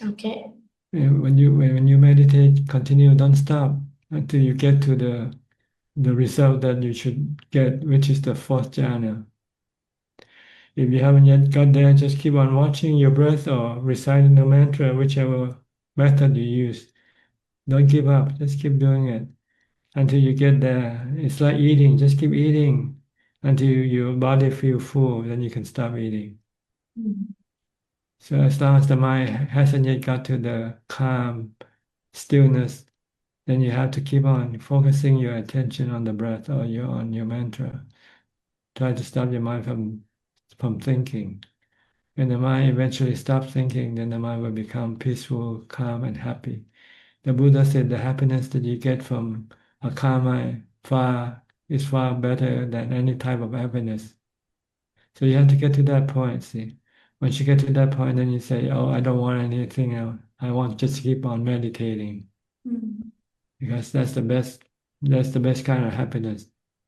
Okay. When you meditate, continue, don't stop until you get to the result that you should get, which is the fourth jhana. If you haven't yet got there, just keep on watching your breath or reciting the mantra, whichever method you use. Don't give up, just keep doing it until you get there. It's like eating, just keep eating until your body feels full, then you can stop eating. So as long as the mind hasn't yet got to the calm stillness, then you have to keep on focusing your attention on the breath or on your mantra. Try to stop your mind from thinking. When the mind eventually stops thinking, then the mind will become peaceful, calm, and happy. The Buddha said the happiness that you get from a calm mind is far better than any type of happiness. So you have to get to that point, see. Once you get to that point, then you say, oh, I don't want anything else. I want just to keep on meditating. Because that's the best kind of happiness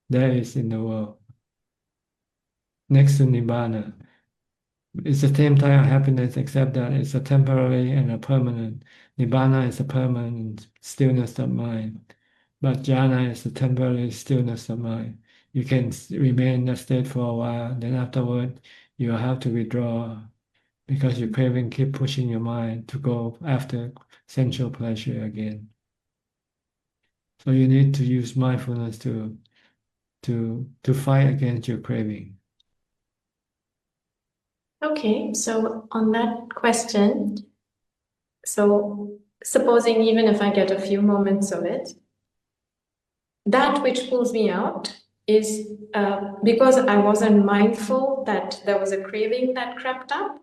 there is in the world. Next to Nibbana. It's the same type of happiness, except that it's a temporary and a permanent. Nibbana is a permanent stillness of mind. But jhana is a temporary stillness of mind. You can remain in that state for a while, then afterward, you have to withdraw because your craving keep pushing your mind to go after sensual pleasure again. So you need to use mindfulness to fight against your craving. Okay, so on that question, so supposing even if I get a few moments of it, that which pulls me out is because I wasn't mindful that there was a craving that crept up.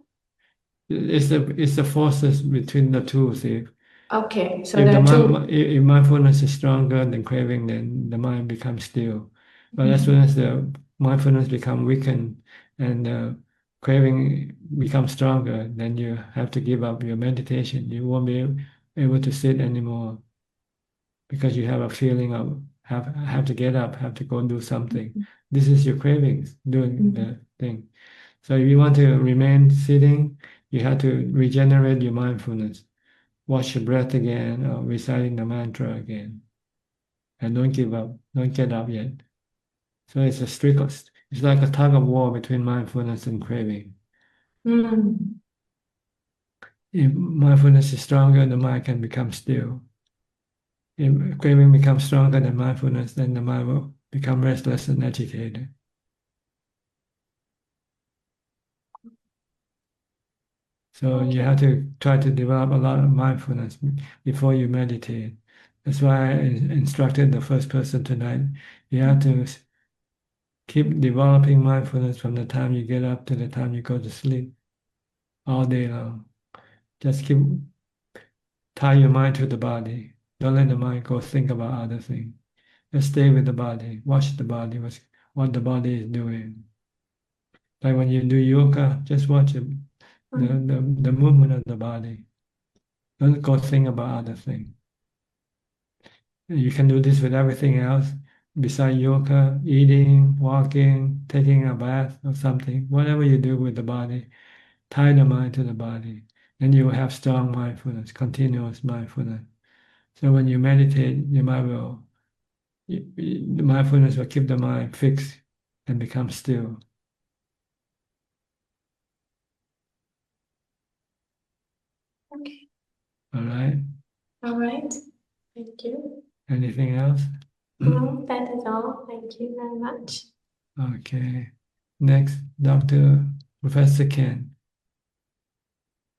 It's the forces between the two. See, Okay, so if there the are two. if mindfulness is stronger than craving, then the mind becomes still. But as soon as the mindfulness becomes weakened and the craving becomes stronger, then you have to give up your meditation. You won't be able to sit anymore because you have a feeling of have to get up, have to go do something. This is your cravings doing the thing. So if you want to remain sitting, you have to regenerate your mindfulness. Watch your breath again or reciting the mantra again. And don't give up, don't get up yet. So it's it's like a tug of war between mindfulness and craving. If mindfulness is stronger, the mind can become still. If craving becomes stronger than mindfulness, then the mind will become restless and agitated. So you have to try to develop a lot of mindfulness before you meditate. That's why I instructed the first person tonight. You have to keep developing mindfulness from the time you get up to the time you go to sleep, all day long. Just tie your mind to the body. Don't let the mind go think about other things. Just stay with the body. Watch the body, what the body is doing. Like when you do yoga, just watch the movement of the body. Don't go think about other things. You can do this with everything else besides yoga, eating, walking, taking a bath or something. Whatever you do with the body, tie the mind to the body. Then you will have strong mindfulness, continuous mindfulness. So when you meditate, the mindfulness will keep the mind fixed and become still. Okay. All right. All right. Thank you. Anything else? No, that is all. Thank you very much. Okay. Next, Dr. Professor Ken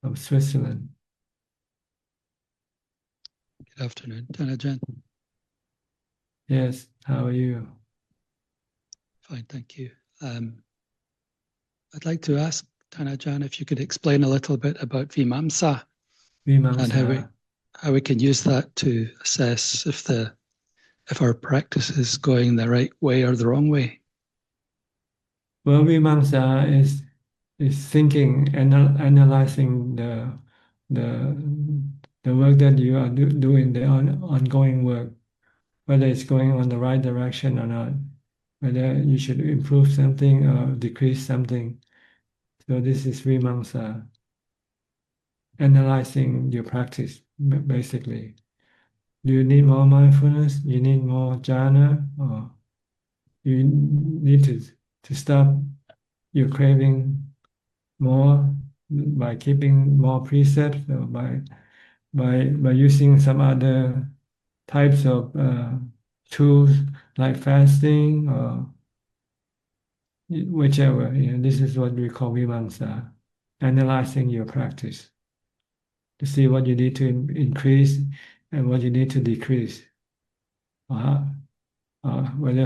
from Switzerland. Good afternoon, Ajahn. Yes, how are you? Fine, thank you. I'd like to ask Ajahn if you could explain a little bit about Vimamsa and how we can use that to assess if our practice is going the right way or the wrong way. Well, Vimamsa is thinking and analyzing the work that you are doing, the ongoing work, whether it's going on the right direction or not, whether you should improve something or decrease something. So this is Vimamsa, analyzing your practice, basically. Do you need more mindfulness? You need more jhana? Or you need to stop your craving more by keeping more precepts or by using some other types of tools like fasting or whichever. This is what we call vimamsa, analyzing your practice to see what you need to increase and what you need to decrease. Whether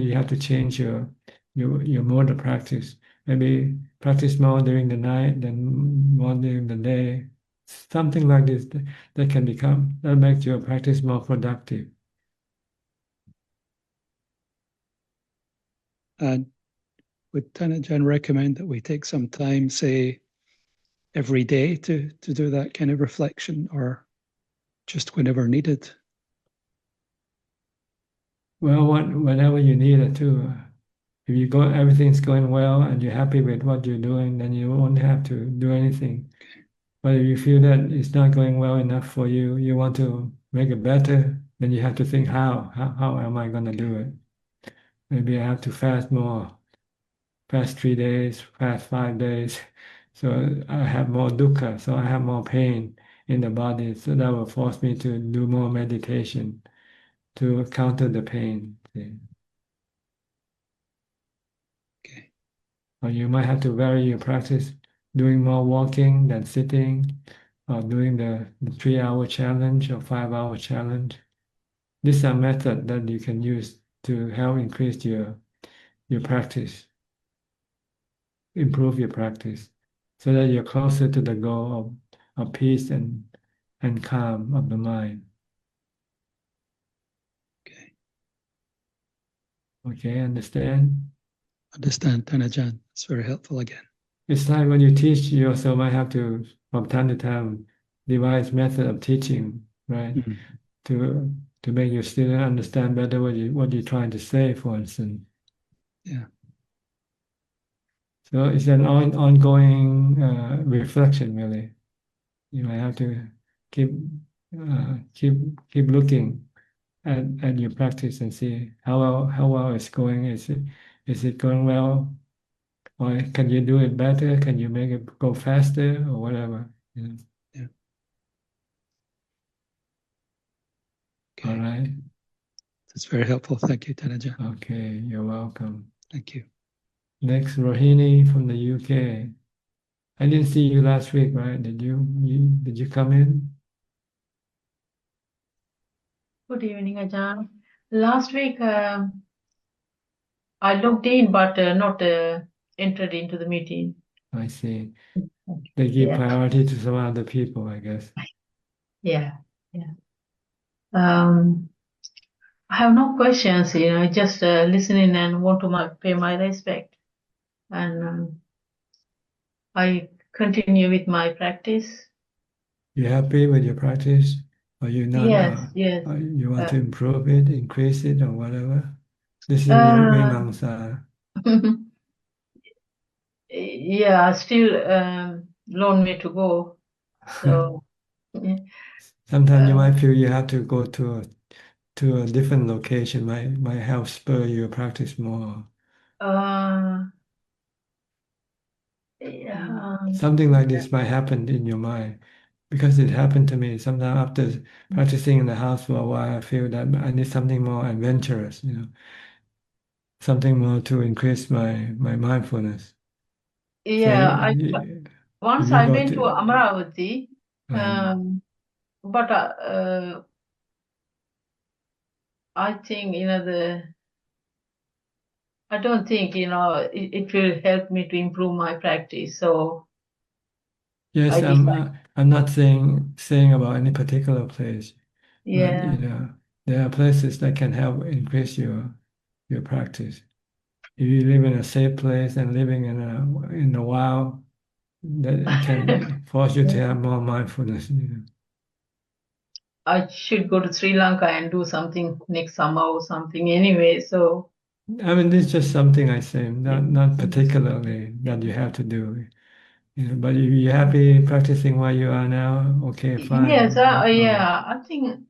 you have to change your mode of practice. Maybe practice more during the night than more during the day. Something like this that makes your practice more productive. And would Ajahn recommend that we take some time, say, every day to do that kind of reflection, or just whenever needed? Well, whenever you need it too. If everything's going well and you're happy with what you're doing, then you won't have to do anything. But if you feel that it's not going well enough for you, you want to make it better, then you have to think how am I going to do it? Maybe I have to fast more, fast 3 days, fast 5 days, So I have more dukkha, so I have more pain in the body. So that will force me to do more meditation to counter the pain. See? Okay. Or you might have to vary your practice, doing more walking than sitting, or doing the 3-hour challenge or 5-hour challenge. These are methods that you can use to help increase your practice, improve your practice, so that you're closer to the goal of peace and calm of the mind. Okay. Okay, understand? Understand, Ajahn. It's very helpful again. It's like when you teach, you also might have to, from time to time, devise method of teaching, right? Mm. To make your student understand better what you're trying to say, for instance. Yeah. So it's an ongoing reflection, really. You might have to keep looking at your practice and see how well it's going. Is it going well, or can you do it better? Can you make it go faster, or whatever? You know? Yeah. All Okay. right. That's very helpful. Thank you, Ajahn. Okay, you're welcome. Thank you. Next, Rohini from the UK. I didn't see you last week, right? Did you come in? Good evening, Ajahn. Last week, I logged in but not entered into the meeting. I see. They give Yeah, priority to some other people, I guess. yeah, yeah. I have no questions, just listening and want to pay my respect. And I continue with my practice. You happy with your practice? Or you not? Yes, yes. Or you want to improve it, increase it, or whatever? This is Vimamsa. Yeah, still long way to go. So Sometimes you might feel you have to go to a different location. Might help spur your practice more. Yeah. Something like this might happen in your mind, because it happened to me. Sometimes after practicing in the house for a while, I feel that I need something more adventurous, something more to increase my mindfulness. Yeah, So once you I go went to Amravati, but I think I don't think it will help me to improve my practice. So yes, I decided, I'm not saying about any particular place, but yeah, there are places that can help increase your practice. If you live in a safe place and living in the wild, that it can force you to have more mindfulness. I should go to Sri Lanka and do something next summer or something anyway. So I mean, this is just something I say, not particularly that you have to do. But if you're happy practicing where you are now, okay, fine. yes, no problem. yeah, I think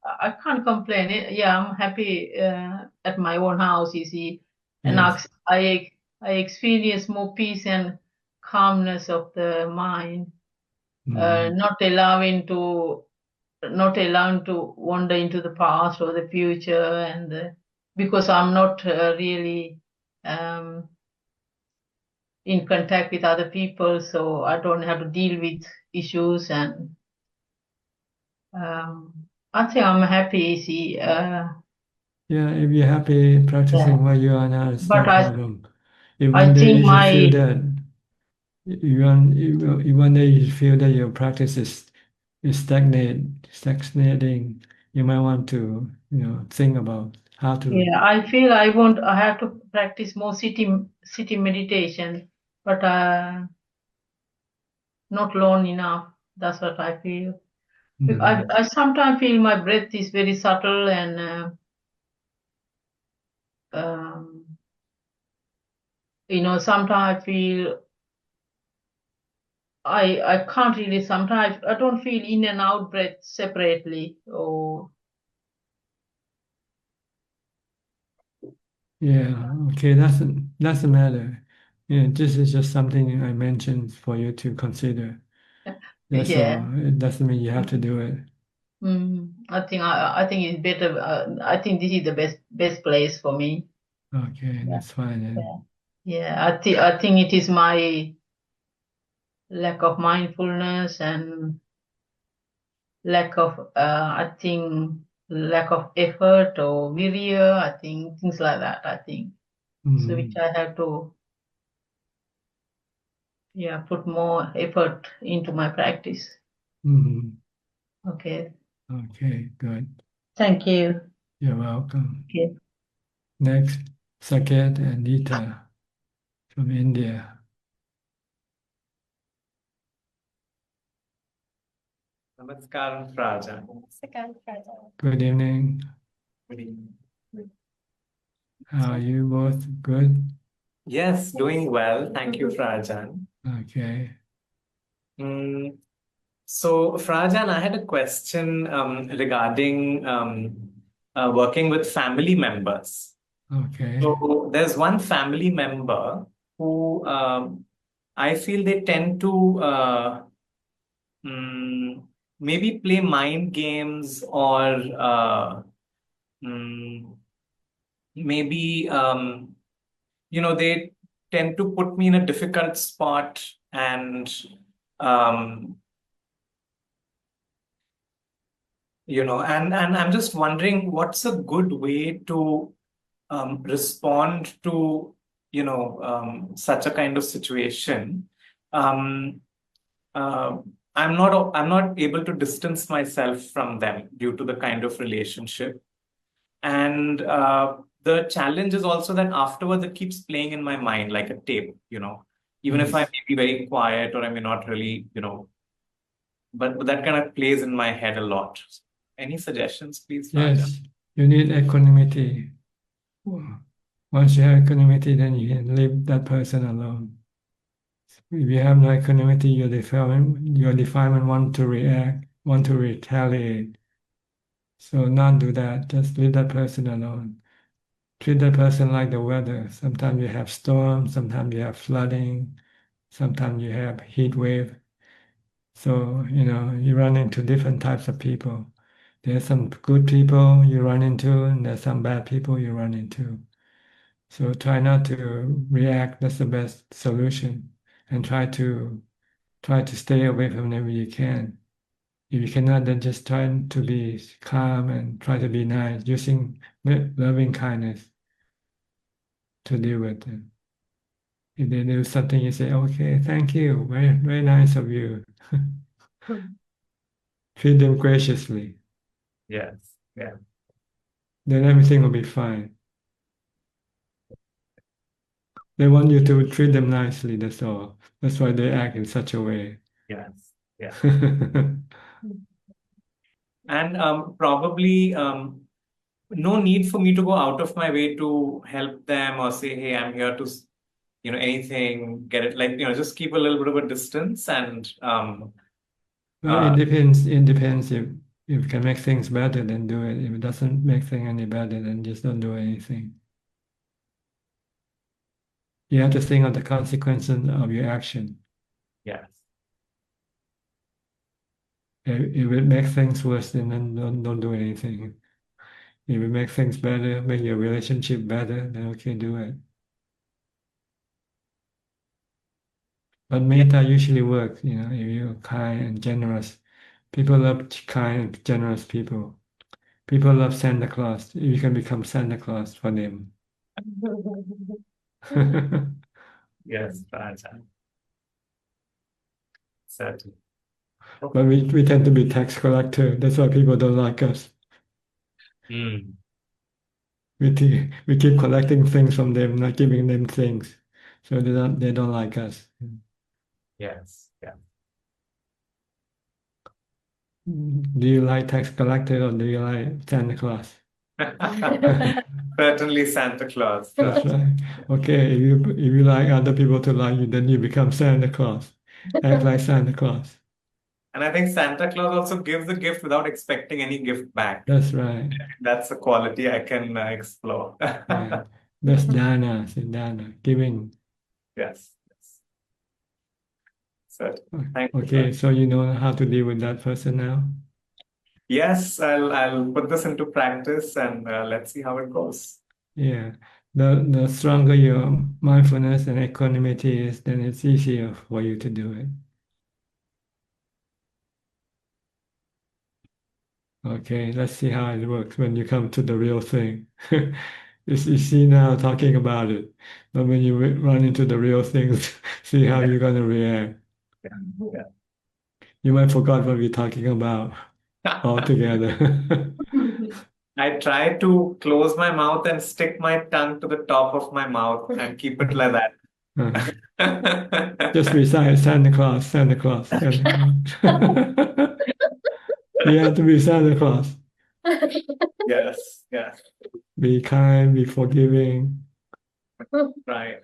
I can't complain. Yeah, I'm happy at my own house, you see, and Yes. I experience more peace and calmness of the mind, not allowing to wander into the past or the future, and because I'm not really in contact with other people, so I don't have to deal with issues, and I think I'm happy. See, Yeah, if you're happy practicing yeah. where you are now, it's no But problem. If I one day think you should feel my that, if one day you feel that your practice is stagnating, you might want to, think about how to. yeah, I have to practice more city meditation, but not long enough. That's what I feel. I sometimes feel my breath is very subtle, and sometimes I feel I can't really. Sometimes I don't feel in and out breath separately. Or Yeah, okay, that's a matter. Yeah, this is just something I mentioned for you to consider. That's Yeah. all. It doesn't mean you have to do it. I think it's better. I think this is the best place for me. Okay, that's fine then. Yeah, I think it is my lack of mindfulness and lack of I think lack of effort or virya. I think things like that. I think so, which I have to put more effort into my practice. Okay. Okay, good. Thank you. You're welcome. Okay. Next, Saket and Nita from India. Namaskaram, Raja. Good evening. Good evening. How are you both? Good? Yes, doing well. Thank you, Frajan. Okay. So, Frajan, I had a question regarding working with family members. Okay. So, there's one family member who I feel they tend to maybe play mind games or maybe they tend to put me in a difficult spot and and I'm just wondering what's a good way to respond to such a kind of situation. I'm not able to distance myself from them due to the kind of relationship. And the challenge is also that afterwards it keeps playing in my mind like a tape, even if I may be very quiet or I may not really, but that kind of plays in my head a lot. Any suggestions, please, Raja? Yes, you need equanimity. Once you have equanimity, then you can leave that person alone. If you have no equanimity, your defilement want to react, want to retaliate. So not do that. Just leave that person alone. Treat that person like the weather. Sometimes you have storms, sometimes you have flooding, sometimes you have heat wave. So, you run into different types of people. There's some good people you run into, and there's some bad people you run into. So try not to react. That's the best solution. And try to stay away from whenever you can. If you cannot, then just try to be calm and try to be nice, using loving kindness to deal with it. If they do something, you say, okay, thank you, very, very nice of you. Treat them graciously. Yes, yeah. Then everything will be fine. They want you to treat them nicely, that's all. That's why they act in such a way. Yes, yeah. And probably no need for me to go out of my way to help them or say, hey, I'm here to, anything, get it, like, just keep a little bit of a distance and well, it depends. It depends if you can make things better, then do it. If it doesn't make things any better, then just don't do anything. You have to think of the consequences of your action. Yes. If it makes things worse, then don't do anything. If it makes things better, make your relationship better, then okay, do it. But metta usually works, if you're kind and generous. People love kind and generous people. People love Santa Claus. You can become Santa Claus for them. Yes, Raja. Certainly. But we tend to be tax collector. That's why people don't like us. We keep collecting things from them, not giving them things. So they don't like us. Yes, yeah. Do you like tax collector or do you like Santa Claus? Certainly Santa Claus. That's right. Okay, if you like other people to like you, then you become Santa Claus. Act like Santa Claus. And I think Santa Claus also gives a gift without expecting any gift back. That's right. That's a quality I can explore. Yeah. That's dana, giving. Yes. So thank you. Okay, so you know how to deal with that person now? Yes, I'll put this into practice and let's see how it goes. Yeah. The stronger your mindfulness and equanimity is, then it's easier for you to do it. Okay, let's see how it works when you come to the real thing. You see now talking about it, but when you run into the real things, see how you're going to react. Yeah. You might forget what we're talking about altogether. I try to close my mouth and stick my tongue to the top of my mouth and keep it like that. Just recite Santa Claus, Santa Claus, Santa Claus. You have to be Santa Claus. Yes. Be kind, be forgiving. Right.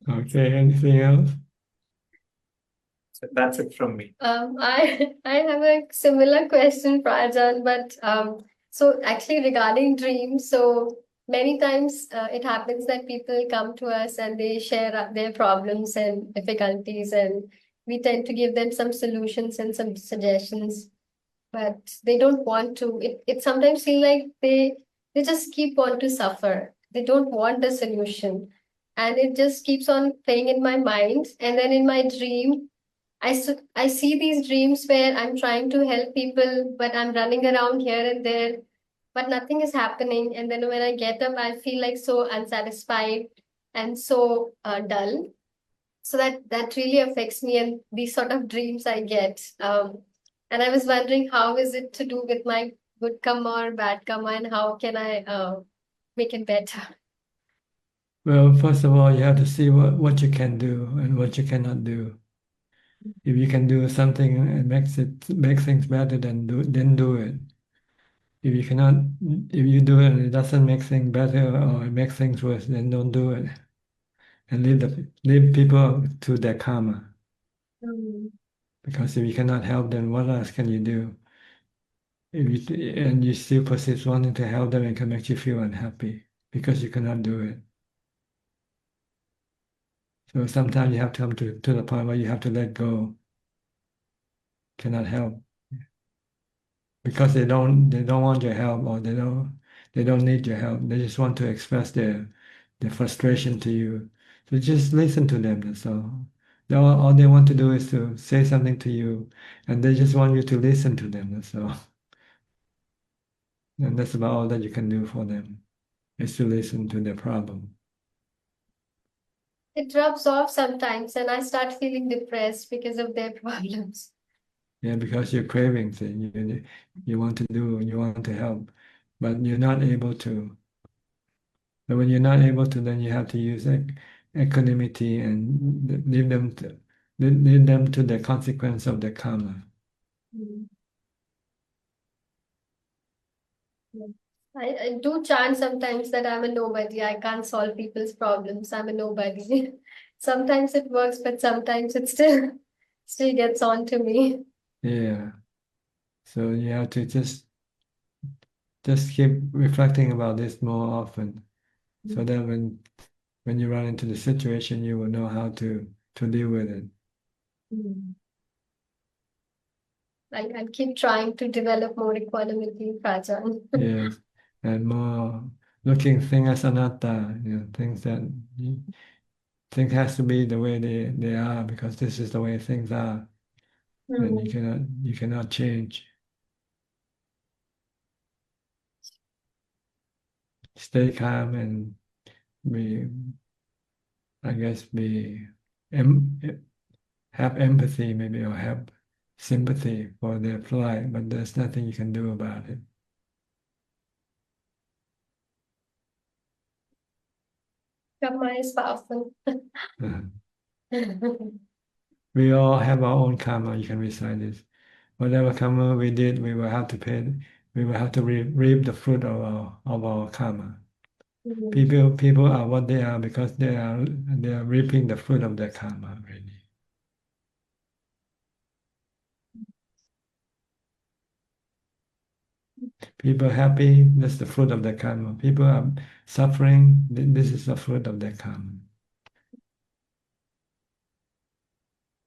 Okay, anything else? So that's it from me. I have a similar question for Ajahn, but so actually regarding dreams, so many times it happens that people come to us and they share their problems and difficulties, and we tend to give them some solutions and some suggestions, but they don't want to. It sometimes feel like they just keep on to suffer. They don't want the solution, and it just keeps on playing in my mind, and then in my dream. I see these dreams where I'm trying to help people, but I'm running around here and there, but nothing is happening. And then when I get up, I feel like so unsatisfied and so dull. So that really affects me, and these sort of dreams I get. And I was wondering, how is it to do with my good karma or bad karma, and how can I make it better? Well, first of all, you have to see what you can do and what you cannot do. If you can do something and make things better, then do it. If you cannot, if you do it and it doesn't make things better or it makes things worse, then don't do it. And leave people to their karma. Because if you cannot help them, what else can you do? And you still persist wanting to help them, it can make you feel unhappy because you cannot do it. So sometimes you have to come to the point where you have to let go. Cannot help because they don't want your help, or they don't need your help. They just want to express their frustration to you. So just listen to them. That's all. All they want to do is to say something to you, and they just want you to listen to them. That's all. And that's about all that you can do for them, is to listen to their problem. It rubs off sometimes, and I start feeling depressed because of their problems. Yeah, because you're craving things. You want to do, you want to help, but you're not able to. But when you're not able to, then you have to use equanimity and leave them to the consequence of the karma. I do chant sometimes that I'm a nobody. I can't solve people's problems. I'm a nobody. Sometimes it works, but sometimes it still gets on to me. Yeah. So you have to just keep reflecting about this more often, so that when you run into the situation, you will know how to deal with it. I keep trying to develop more equanimity, Prajan. Yes, and more looking things as anatta, things things has to be the way they are, because this is the way things are, and you cannot change. Stay calm and be, I guess, have empathy maybe, or have sympathy for their plight, but there's nothing you can do about it. Karma is powerful. We all have our own karma. You can recite this. Whatever karma we did, we will have to pay. We will have to reap the fruit of our karma. People are what they are because they are reaping the fruit of their karma, really. People happy, that's the fruit of their karma. People are suffering, this is the fruit of their karma.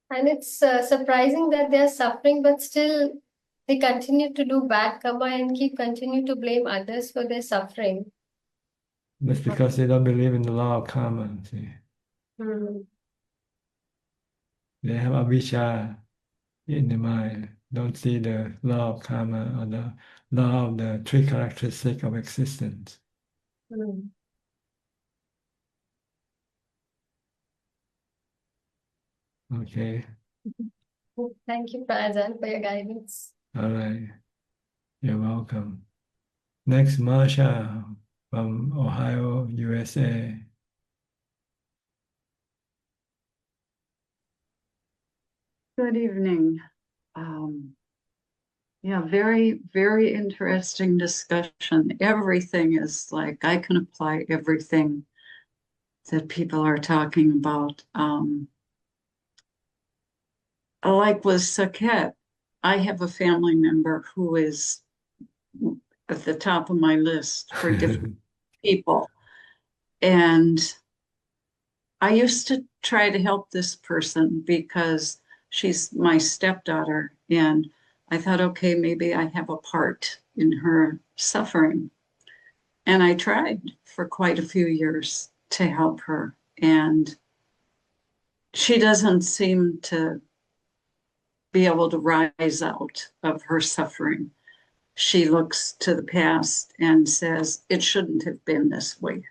And it's surprising that they're suffering, but still they continue to do bad karma and continue to blame others for their suffering. That's because they don't believe in the law of karma. See, they have Abhijato in the mind, don't see the law of karma or the law of the three characteristics of existence. Okay. Thank you, Ajahn, for your guidance. All right. You're welcome. Next, Marsha from Ohio, USA. Good evening. Yeah, very, very interesting discussion. Everything is like, I can apply everything that people are talking about. Like with Suchart, I have a family member who is at the top of my list for different people. And I used to try to help this person because she's my stepdaughter. And I thought, okay, maybe I have a part in her suffering. And I tried for quite a few years to help her. And she doesn't seem to be able to rise out of her suffering. She looks to the past and says, it shouldn't have been this way.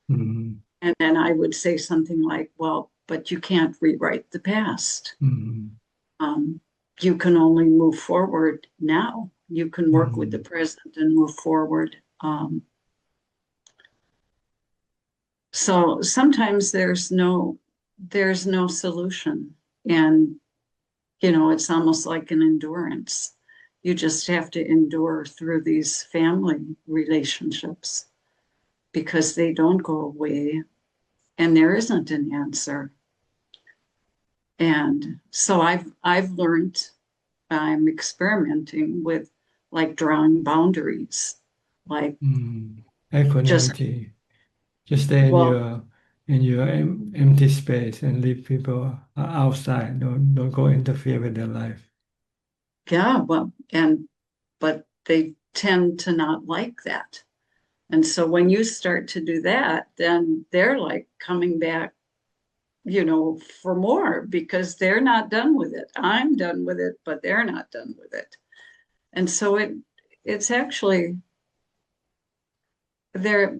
Mm-hmm. And then I would say something like, well, but you can't rewrite the past. Mm-hmm. You can only move forward now. You can work with the present and move forward. So sometimes there's no solution. And, you know, it's almost like an endurance. You just have to endure through these family relationships because they don't go away and there isn't an answer. And so I've learned, I'm experimenting with like drawing boundaries, like equanimity. Just stay in your empty space and leave people outside. Don't go interfere with their life. Yeah, well, but they tend to not like that. And so when you start to do that, then they're like coming back, you know, for more because they're not done with it. I'm done with it, but they're not done with it. And so it's actually there.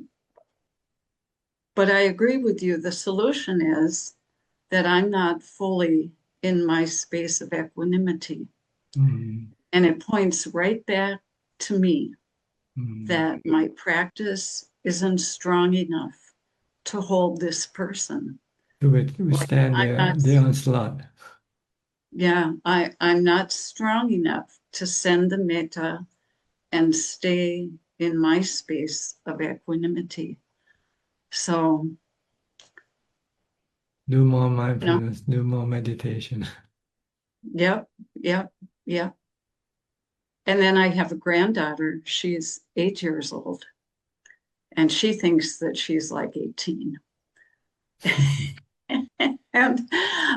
But I agree with you. The solution is that I'm not fully in my space of equanimity. Mm-hmm. And it points right back to me that my practice isn't strong enough to hold this person. To withstand the onslaught. Yeah, I'm not strong enough to send the metta and stay in my space of equanimity. So do more mindfulness, do more meditation. Yep. And then I have a granddaughter. She's 8 years old. And she thinks that she's like 18. And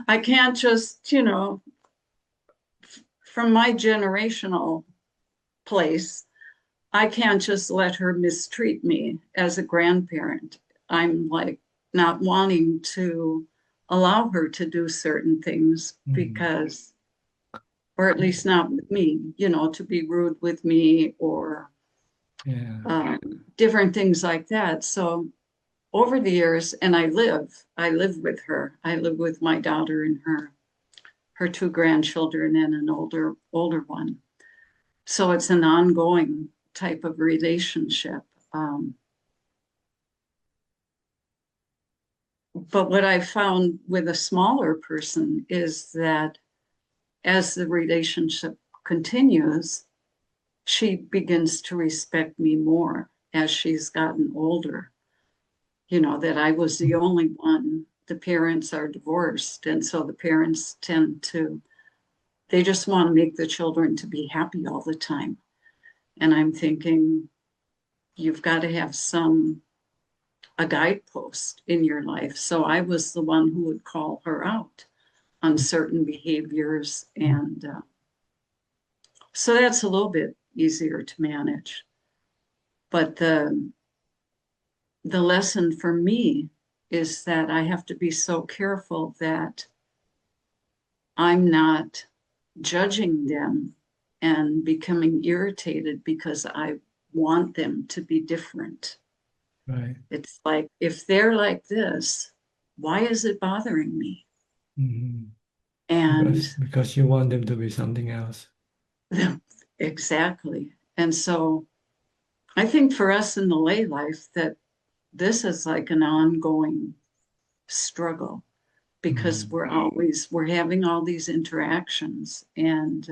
I can't just, you know, from my generational place, I can't just let her mistreat me as a grandparent. I'm like not wanting to allow her to do certain things because, or at least not with me, you know, to be rude with me or different things like that. So over the years, and I live with her. I live with my daughter and her two grandchildren and an older one. So it's an ongoing type of relationship. But what I found with a smaller person is that as the relationship continues, she begins to respect me more as she's gotten older. You know, that I was the only one. The parents are divorced. And so the parents they just want to make the children to be happy all the time. And I'm thinking, you've got to have a guidepost in your life. So I was the one who would call her out uncertain behaviors. And so that's a little bit easier to manage. But the lesson for me is that I have to be so careful that I'm not judging them and becoming irritated because I want them to be different. Right. It's like, if they're like this, why is it bothering me? Mm-hmm. And because you want them to be something else. exactly. And so I think for us in the lay life that this is like an ongoing struggle, because we're having all these interactions, and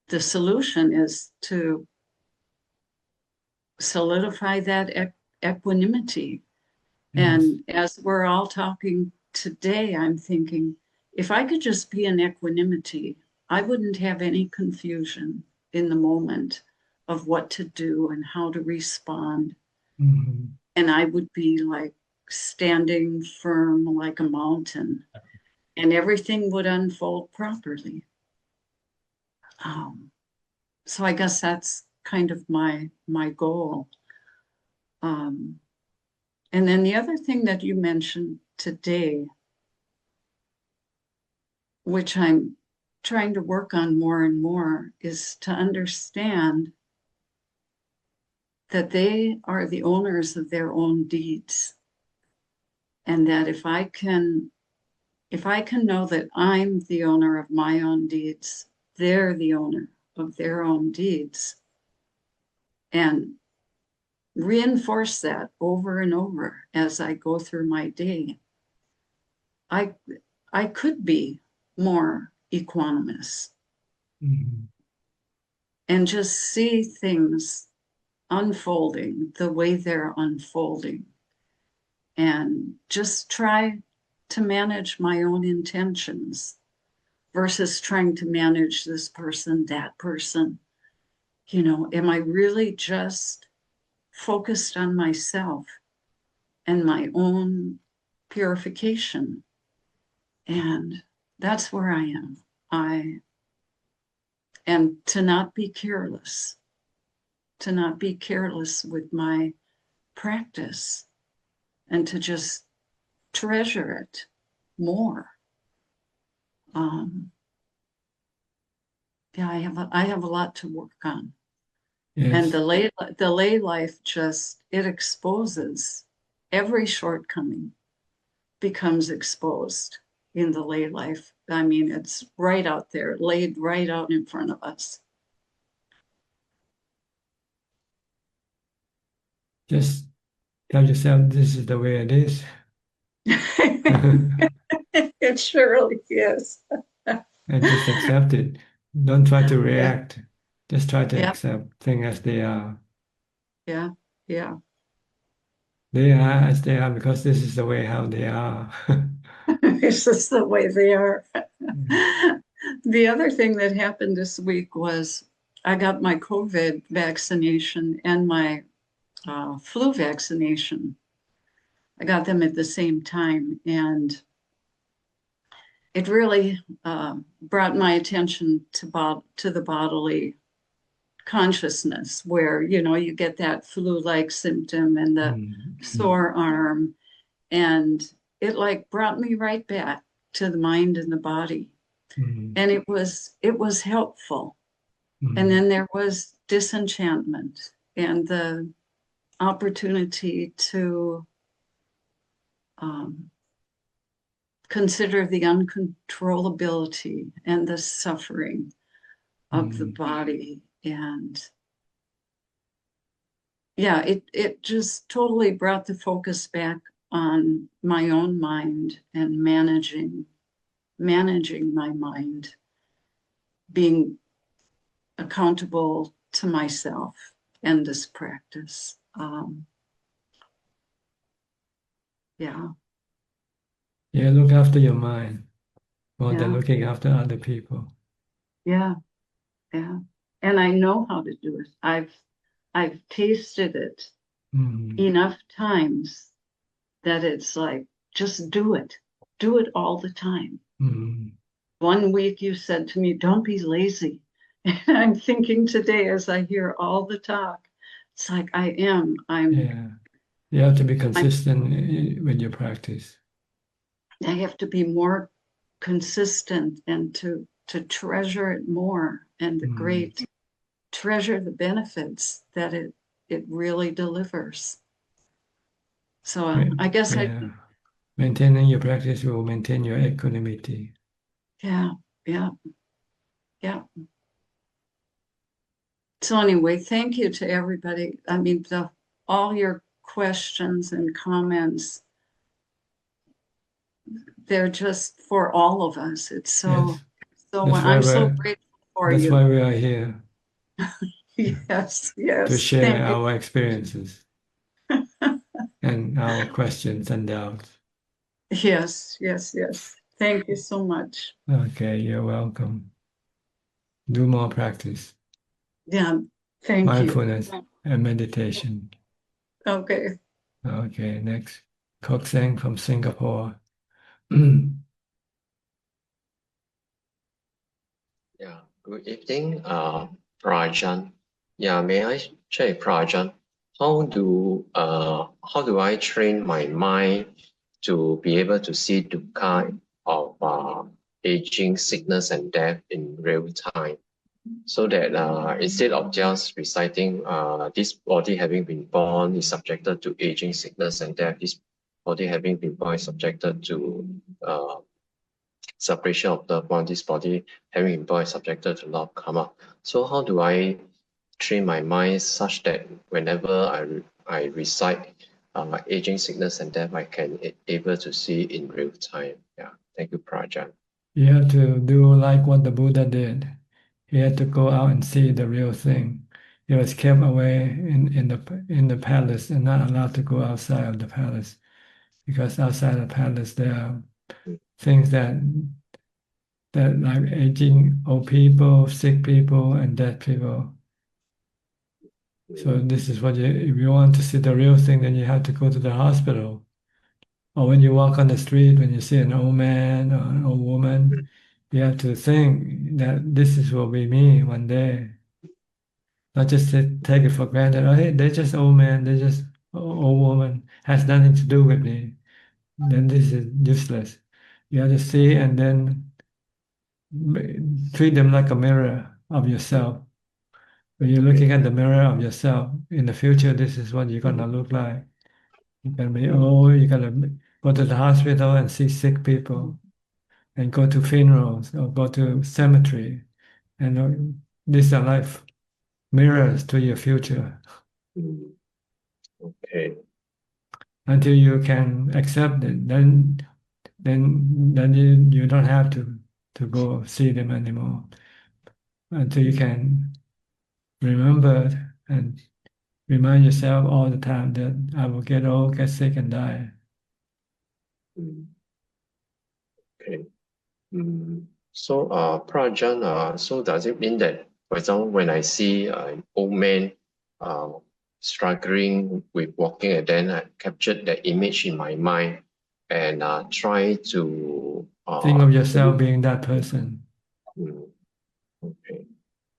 the solution is to solidify that equanimity. Yes. And as we're all talking today, I'm thinking, if I could just be in equanimity, I wouldn't have any confusion in the moment of what to do and how to respond. Mm-hmm. And I would be like standing firm like a mountain, and everything would unfold properly. So I guess that's kind of my goal. And then the other thing that you mentioned today, which I'm trying to work on more and more, is to understand that they are the owners of their own deeds. And that if I can know that I'm the owner of my own deeds, they're the owner of their own deeds, and reinforce that over and over as I go through my day, I could be more equanimous. Mm-hmm. And just see things unfolding the way they're unfolding, and just try to manage my own intentions versus trying to manage this person, that person. You know, am I really just focused on myself and my own purification? And that's where I am. And to not be careless with my practice, and to just treasure it more. Yeah, I have a lot to work on. Yes. And the lay life just, it exposes every shortcoming, becomes exposed in the lay life. I mean, it's right out there, laid right out in front of us. Just tell yourself this is the way it is. It surely is. And just accept it. Don't try to react. Yeah. Just try to Yeah. accept things as they are. Yeah, yeah. They are as they are because this is the way how they are. This is the way they are. The other thing that happened this week was I got my COVID vaccination and my flu vaccination. I got them at the same time, and it really brought my attention to the bodily consciousness, where, you know, you get that flu-like symptom and the sore arm, and it like brought me right back to the mind and the body. And it was helpful. And then there was disenchantment and the opportunity to consider the uncontrollability and the suffering of the body. And yeah, it just totally brought the focus back on my own mind and managing my mind, being accountable to myself and this practice. Yeah. Yeah, look after your mind more than Yeah. looking after other people. Yeah. Yeah. And I know how to do it. I've tasted it enough times that it's like, just do it. do it all the time. Mm. One week you said to me, don't be lazy. And I'm thinking today as I hear all the talk, it's like I'm Yeah. You have to be consistent with your practice. I have to be more consistent and to treasure it more and the great treasure the benefits that it really delivers. So I guess maintaining your practice will maintain your equanimity. Yeah. So anyway, thank you to everybody. I mean, all your questions and comments, they're just for all of us. It's so I'm so grateful for you. That's why we are here. Yes. To share our experiences and our questions and doubts. Yes. Thank you so much. Okay, you're welcome. Do more practice. Yeah, thank Mindfulness you. and meditation. Okay. Okay, next. Kok Seng from Singapore. Yeah, good evening, Prajan. Yeah, may I check, Prajan, how do I train my mind to be able to see dukkha of aging, sickness, and death in real time, so that instead of just reciting this body having been born is subjected to aging, sickness, and death, this body having been born is subjected to separation of the body, this body having been born is subjected to law of karma. So how do I train my mind such that whenever I recite aging, sickness, and death, I can able to see in real time? Yeah, thank you, Prajan. You have to do like what the Buddha did. He had to go out and see the real thing. He was kept away in the palace and not allowed to go outside of the palace, because outside the palace there are things that like aging old people, sick people, and dead people. So this is what if you want to see the real thing, then you have to go to the hospital. Or when you walk on the street, when you see an old man or an old woman, you have to think that this will be me one day. Not just take it for granted. Oh, hey, they're just old man, they're just old woman, has nothing to do with me. Then this is useless. You have to see and then treat them like a mirror of yourself. When you're looking at the mirror of yourself, in the future, this is what you're gonna look like. You're gonna be old, you're gonna go to the hospital and see sick people, and go to funerals or go to cemetery. And these are like mirrors to your future. Okay. Until you can accept it, then you don't have to go see them anymore. Until you can remember and remind yourself all the time that I will get old, get sick, and die. Okay. So, Prajan, so does it mean that, for example, when I see an old man struggling with walking, and then I captured that image in my mind and try to think of yourself being that person. Okay.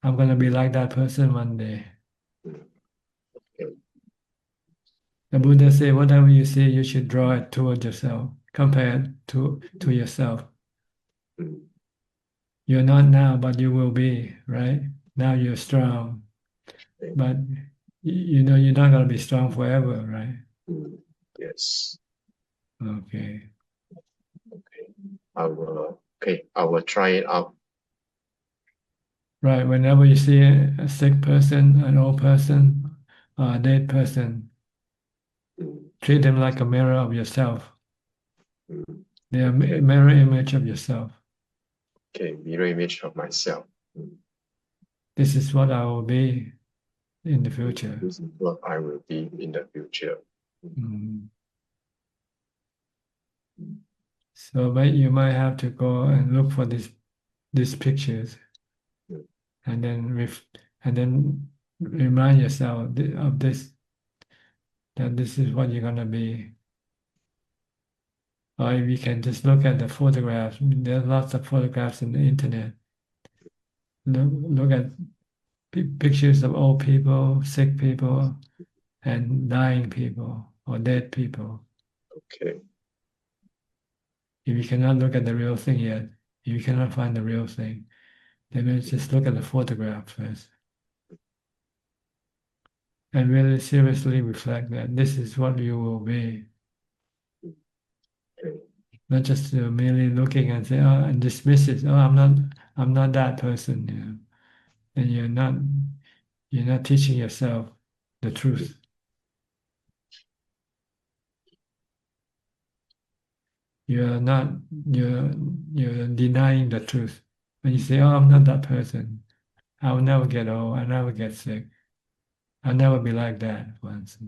I'm going to be like that person one day. Okay. The Buddha said, whatever you see, you should draw it toward yourself, compare it to yourself. You're not now, but you will be, right? Now you're strong, but you know you're not going to be strong forever, right? Yes. Okay. I will try it out. Right. Whenever you see a sick person, an old person, a dead person, treat them like a mirror of yourself. They are a mirror image of yourself. Okay, mirror image of myself. This is what I will be in the future. This is what I will be in the future. So you might have to go and look for these pictures, and then remind yourself of this, that this is what you're gonna be. or we can just look at the photographs. There are lots of photographs in the internet. Look at pictures of old people, sick people, and dying people or dead people. Okay. If you cannot look at the real thing yet, if you cannot find the real thing, then let's just look at the photograph first. And really seriously reflect that this is what you will be. Not just merely looking and say, oh, and dismiss it. Oh, I'm not that person. You know? And you're not teaching yourself the truth. You're denying the truth. When you say, oh, I'm not that person, I will never get old, I'll never get sick. I'll never be like that once.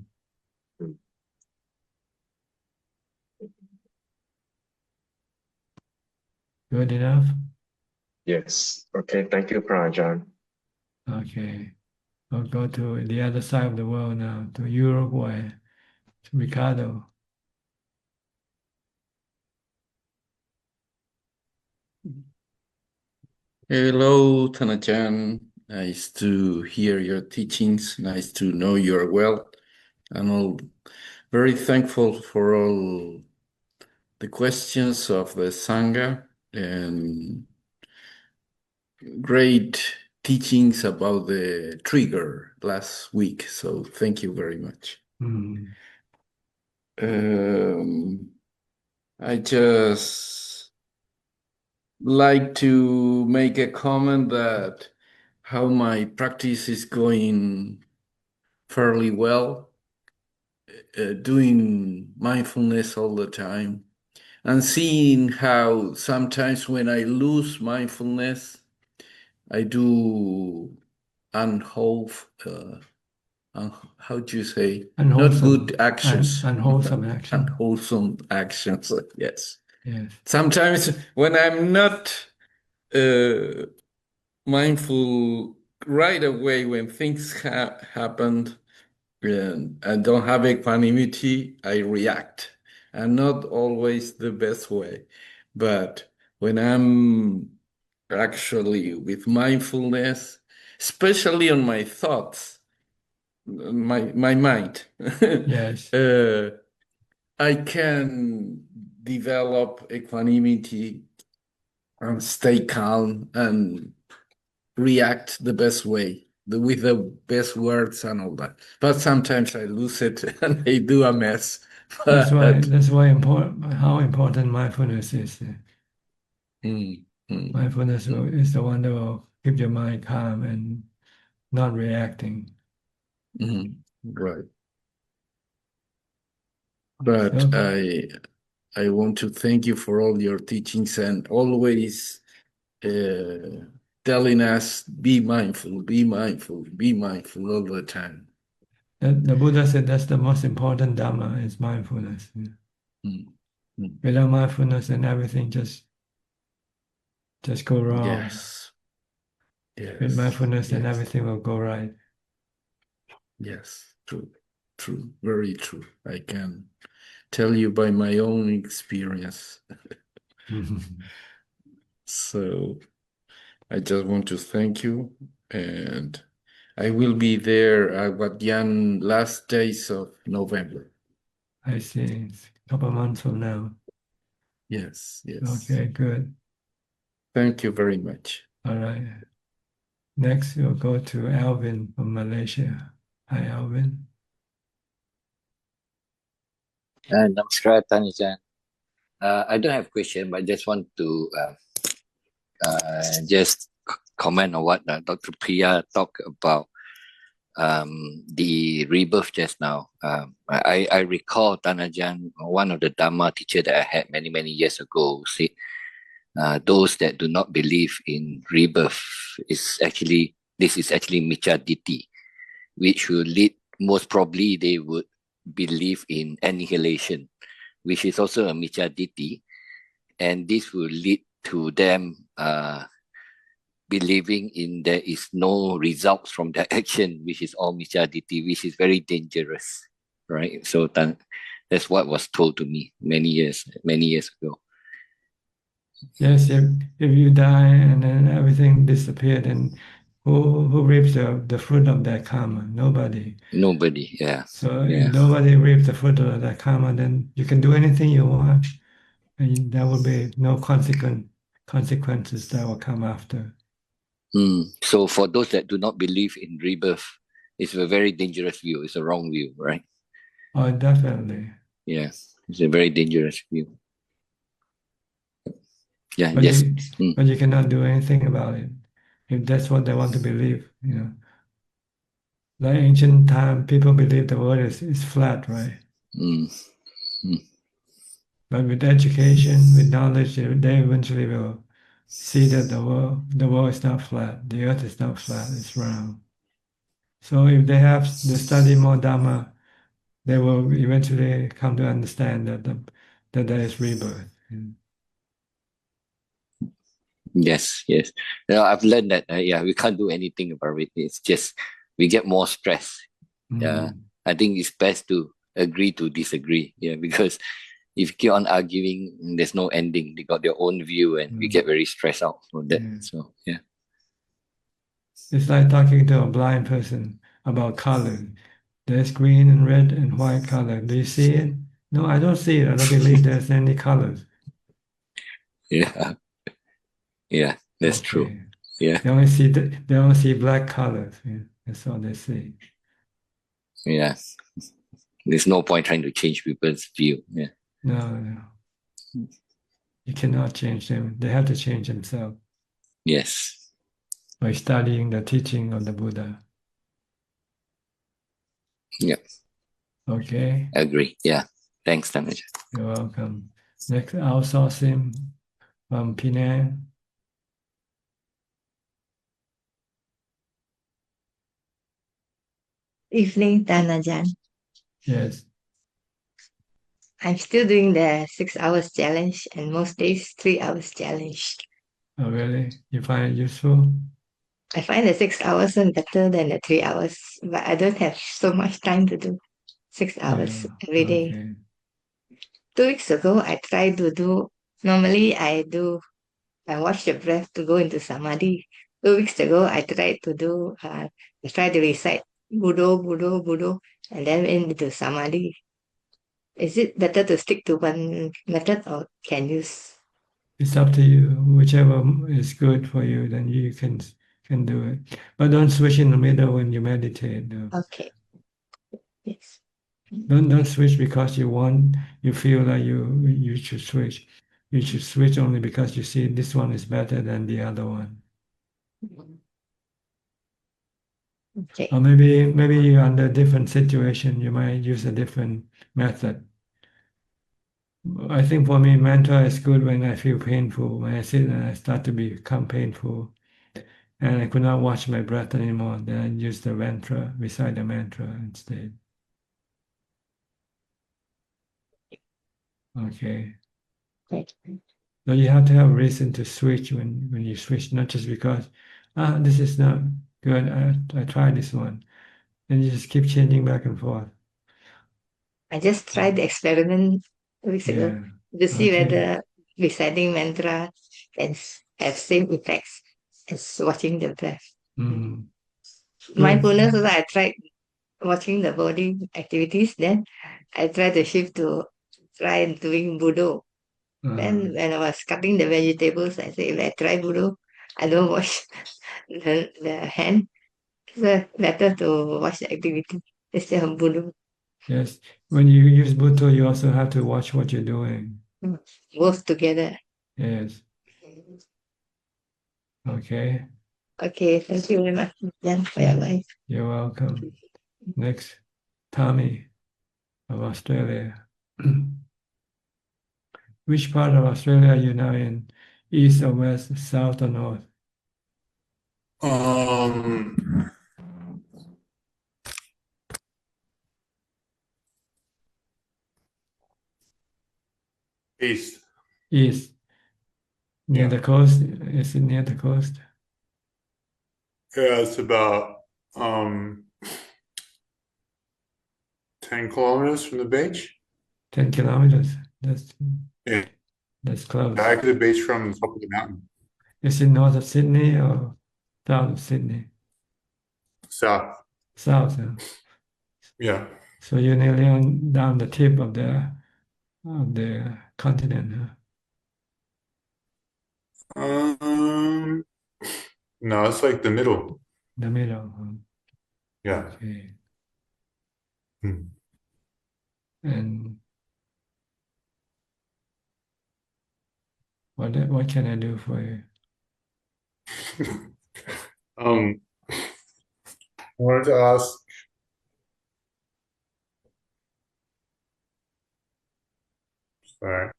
Good enough? Yes. Okay. Thank you, Prajan. Okay. We'll go to the other side of the world now, to Uruguay, to Ricardo. Hello, Tana-chan. Nice to hear your teachings. Nice to know you're well. I'm all very thankful for all the questions of the Sangha and great teachings about the trigger last week. So thank you very much. I just like to make a comment that how my practice is going fairly well, doing mindfulness all the time, and seeing how sometimes when I lose mindfulness, I do how do you say? Not good actions. Unwholesome actions. Unwholesome actions, yes. Yes. Sometimes when I'm not mindful right away, when things happen and I don't have equanimity, I react. And not always the best way. But when I'm actually with mindfulness, especially on my thoughts, my mind, yes, I can develop equanimity and stay calm and react the best way, with the best words and all that. But sometimes I lose it and I do a mess. That's why important. How important mindfulness is. Mindfulness is the one that will keep your mind calm and not reacting. Right. But I want to thank you for all your teachings and always telling us, be mindful, be mindful, be mindful all the time. The Buddha said that's the most important Dhamma is mindfulness. Without mindfulness, then everything just go wrong. Yes. With mindfulness, then everything will go right. Yes, true, very true. I can tell you by my own experience. So I just want to thank you, and I will be there at Wat Yan last days of November. I see. It's a couple of months from now. Yes. Okay, good. Thank you very much. All right. Next, we'll go to Alvin from Malaysia. Hi, Alvin. Namaskar, Tanya-chan. I don't have a question, but just want to just comment on what Dr. Priya talked about the rebirth just now. I recall Tanajan, one of the Dhamma teacher that I had many years ago, said those that do not believe in rebirth this is actually Micca Ditti, which will lead, most probably they would believe in annihilation, which is also a Micca Ditti, and this will lead to them believing in there is no results from their action, which is all Micca Ditti, which is very dangerous, right? So That's what was told to me many years ago. Yes, if you die and then everything disappeared, then who reaps the fruit of that karma? Nobody. Nobody, yeah. So if nobody reaps the fruit of that karma, then you can do anything you want, and there will be no consequences that will come after. So for those that do not believe in rebirth, it's a very dangerous view. It's a wrong view, right? Oh, definitely. Yeah, it's a very dangerous view. Yeah, But yes. but you cannot do anything about it if that's what they want to believe. Like ancient time, people believe the world is flat, right? But with education, with knowledge, they eventually will see that the world is not flat, the earth is not flat, it's round. So if they study more Dhamma, they will eventually come to understand that there is rebirth. Yes. I've learned that. We can't do anything about it. It's just we get more stress. I think it's best to agree to disagree. Yeah, because if you keep on arguing, there's no ending. They got their own view, and we get very stressed out for that. So yeah. It's like talking to a blind person about color. There's green and red and white color. Do you see it? No, I don't see it. I don't believe there's any colors. Yeah, that's true. Yeah. They only see black colors. Yeah, that's all they see. Yeah. There's no point trying to change people's view. Yeah. No. You cannot change them. They have to change themselves. Yes. By studying the teaching of the Buddha. Yeah. Okay. Agree. Yeah. Thanks, Dhamma. You're welcome. Next, outsourcing from Penang. Evening, Ajahn. Yes. I'm still doing the 6 hours challenge and most days 3 hours challenge. Oh, really? You find it useful? I find the 6 hours one better than the 3 hours, but I don't have so much time to do 6 hours every day. Okay. 2 weeks ago, I tried to do, normally I watch the breath to go into samadhi. 2 weeks ago, I tried to recite Buddho, Buddho, Buddho, and then went into samadhi. Is it better to stick to one method or can use? It's up to you. Whichever is good for you, then you can do it. But don't switch in the middle when you meditate. Though. Okay. Yes. Don't switch because you feel like you should switch. You should switch only because you see this one is better than the other one. Okay. Or maybe you're under a different situation, you might use a different method. I think for me, mantra is good when I feel painful. When I sit and I start to become painful, and I could not watch my breath anymore, then I use the mantra, recite the mantra instead. Okay. So you have to have a reason to switch when you switch, not just because, this is not good, I tried this one. And you just keep changing back and forth. I just tried the experiment 2 weeks ago to see whether reciting mantra can have same effects as watching the breath. Mindfulness, also I tried watching the body activities, then I tried to shift to try doing Buddho. Then when I was cutting the vegetables, I said, if I try Buddho, I don't wash the hand. So better to watch the activity instead of Buddho. Yes, when you use Buddha, you also have to watch what you're doing. Both together. Yes. Okay. Okay, thank you very much, Jan, for your advice. You're welcome. Next, Tommy of Australia. Which part of Australia are you now in? East or west, south or north? East. East. Near the coast? Is it near the coast? Yeah, it's about 10 kilometers from the beach. 10 kilometers. Yeah. That's close. Back to the beach from the top of the mountain. Is it north of Sydney or south of Sydney? South. South, Yeah. So you're nearly down the tip of the continent, huh? No, it's like the middle. The middle. Yeah. Okay. Hmm. And what can I do for you? I wanted to ask, sorry,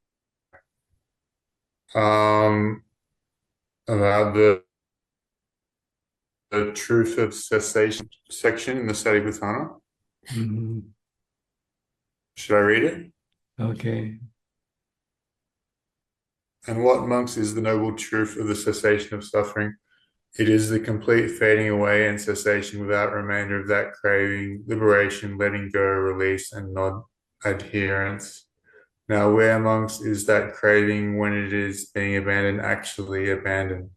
about the truth of cessation section in the Satipatthana. Mm-hmm. Should I read it? Okay. And what, monks, is the noble truth of the cessation of suffering? It is the complete fading away and cessation without remainder of that craving, liberation, letting go, release, and non-adherence. Now, where, monks, is that craving when it is being abandoned actually abandoned?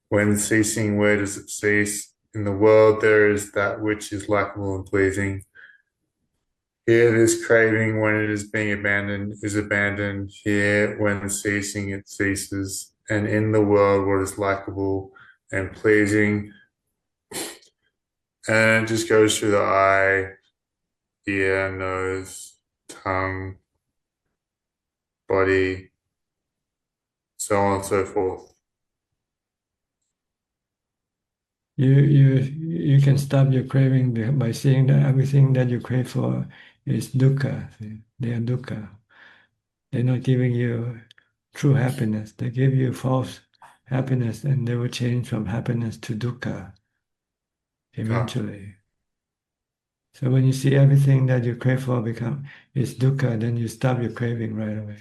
When ceasing, where does it cease? In the world there is that which is likable and pleasing. Here, this craving, when it is being abandoned, is abandoned. Here, when ceasing, it ceases. And in the world, what is likable and pleasing. And it just goes through the eye, ear, nose, tongue, body, so on and so forth. You can stop your craving by seeing that everything that you crave for is dukkha. They are dukkha. They're not giving you true happiness. They give you false happiness, and they will change from happiness to dukkha eventually. So when you see everything that you crave for is dukkha, then you stop your craving right away.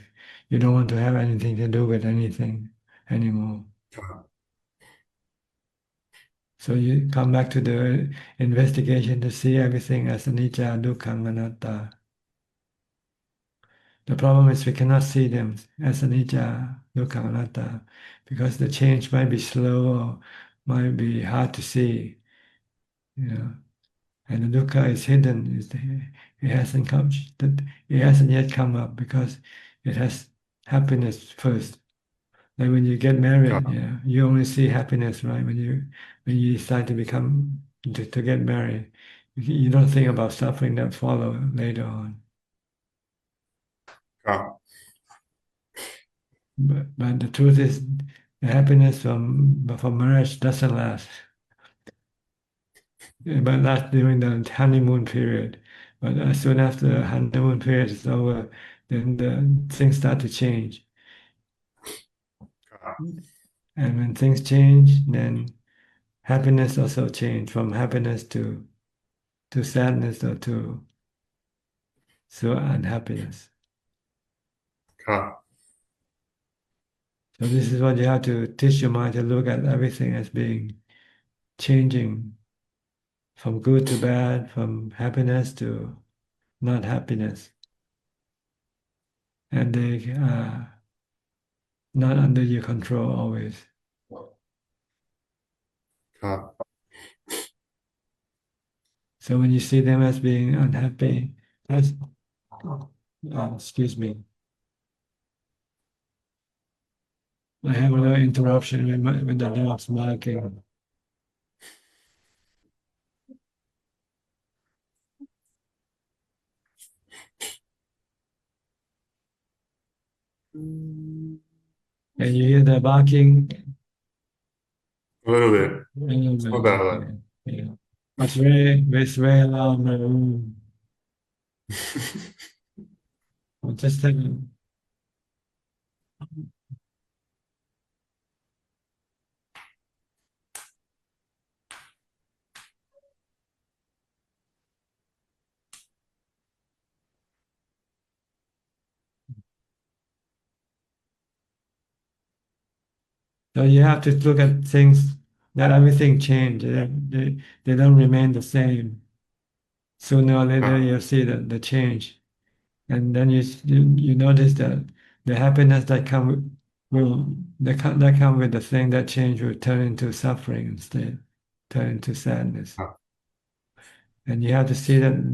You don't want to have anything to do with anything anymore. So you come back to the investigation to see everything as anicca, dukkha, anatta. The problem is we cannot see them as anicca, dukkha, anatta because the change might be slow or might be hard to see. And the dukkha is hidden. It hasn't yet come up because it has happiness first. Like when you get married, you only see happiness, right? When you decide to get married, you don't think about suffering that follow later on. But the truth is, the happiness from marriage doesn't last. It might last during the honeymoon period, but as soon as the honeymoon period is over, then the things start to change. And when things change, then happiness also change from happiness to sadness or to unhappiness. So this is what you have to teach your mind to look at everything as being changing from good to bad, from happiness to not happiness. And they are not under your control always. So when you see them as being unhappy, excuse me. I have a little interruption with the dog's barking. Can you hear the barking? A little bit. It's not bad. Yeah. It's very loud in my room. Just take So you have to look at things that everything change. They don't remain the same. Sooner or later you'll see the change. and then you notice that the happiness that come that come with the thing that change will turn into suffering instead, turn into sadness. And you have to see that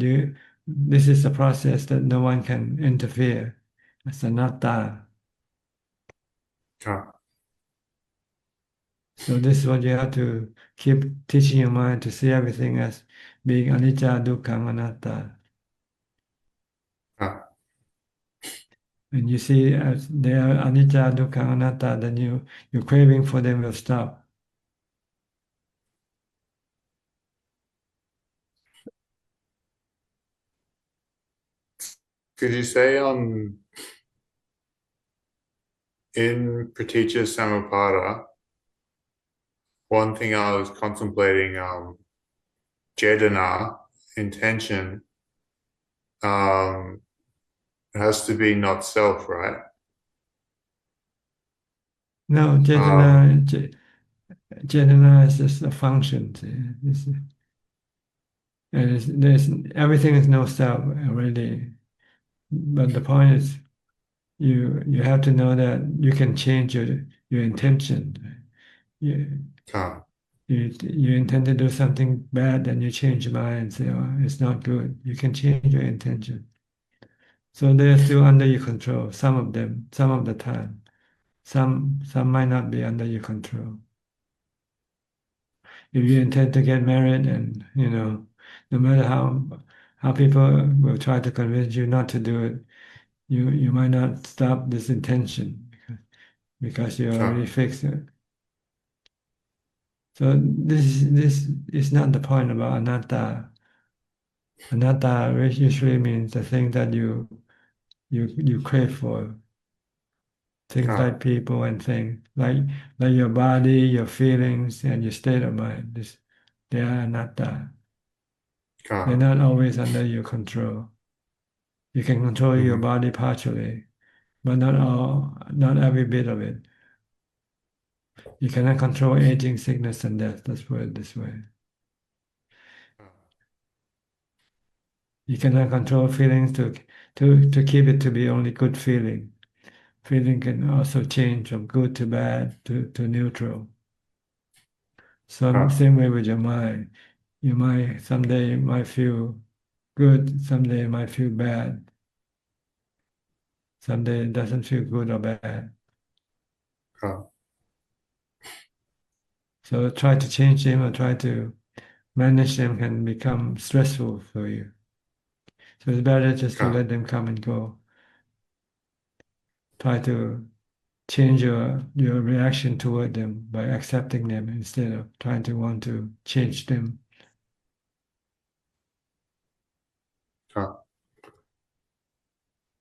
this is a process that no one can interfere. It's anatta. So this is what you have to keep teaching your mind to see everything as being anicca, dukkha, anatta. When you see as they are anicca, dukkha, anatta, then your craving for them will stop. Could you say in Praticca Samuppada, one thing I was contemplating, Cetana, intention, has to be not self, right? No, cetana is just a function. There's everything is no self already. But the point is, you have to know that you can change your intention. You intend to do something bad, and you change your mind and say, "Oh, it's not good." You can change your intention. So they're still under your control. Some of them, some of the time. Some might not be under your control. If you intend to get married, and no matter how people will try to convince you not to do it, you might not stop this intention because you already fixed it. So this is not the point about anatta. Anatta usually means the thing that you crave for. Things like people and things like your body, your feelings, and your state of mind. They are anatta. They're not always under your control. You can control your body partially, but not every bit of it. You cannot control aging, sickness, and death. Let's put it this way. You cannot control feelings to keep it to be only good feeling. Feeling can also change from good to bad to neutral. Same way with your mind. Someday you might feel good, someday you might feel bad. Someday it doesn't feel good or bad. So try to change them or try to manage them can become stressful for you. So it's better just to let them come and go. Try to change your reaction toward them by accepting them instead of trying to want to change them.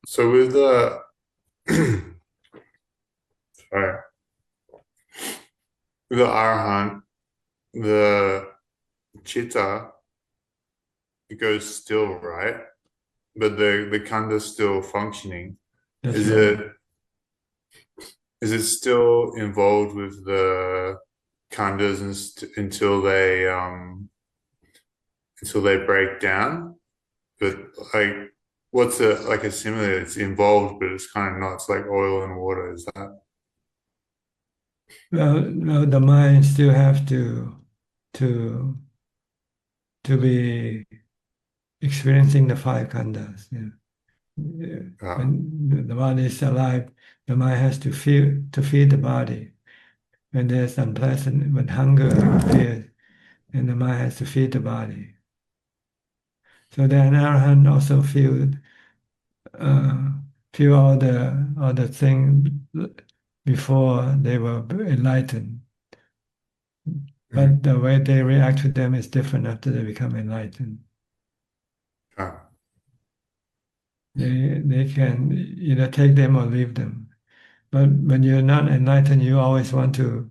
So with the sorry, with the arahant, the chitta, it goes still, right? But the khandha is still functioning. That's Is right. it still involved with the khandhas until they break down? But like, what's a similar? It's involved, but it's kind of not. It's like oil and water. Is that? Well, no, the mind still have to be experiencing the five khandhas. Yeah. When the body is alive, the mind has to feed the body. When there's unpleasant, when hunger appears, then the mind has to feed the body. So the arahant also feel all the things before they were enlightened. But the way they react to them is different after they become enlightened. They can either take them or leave them. But when you're not enlightened, you always want to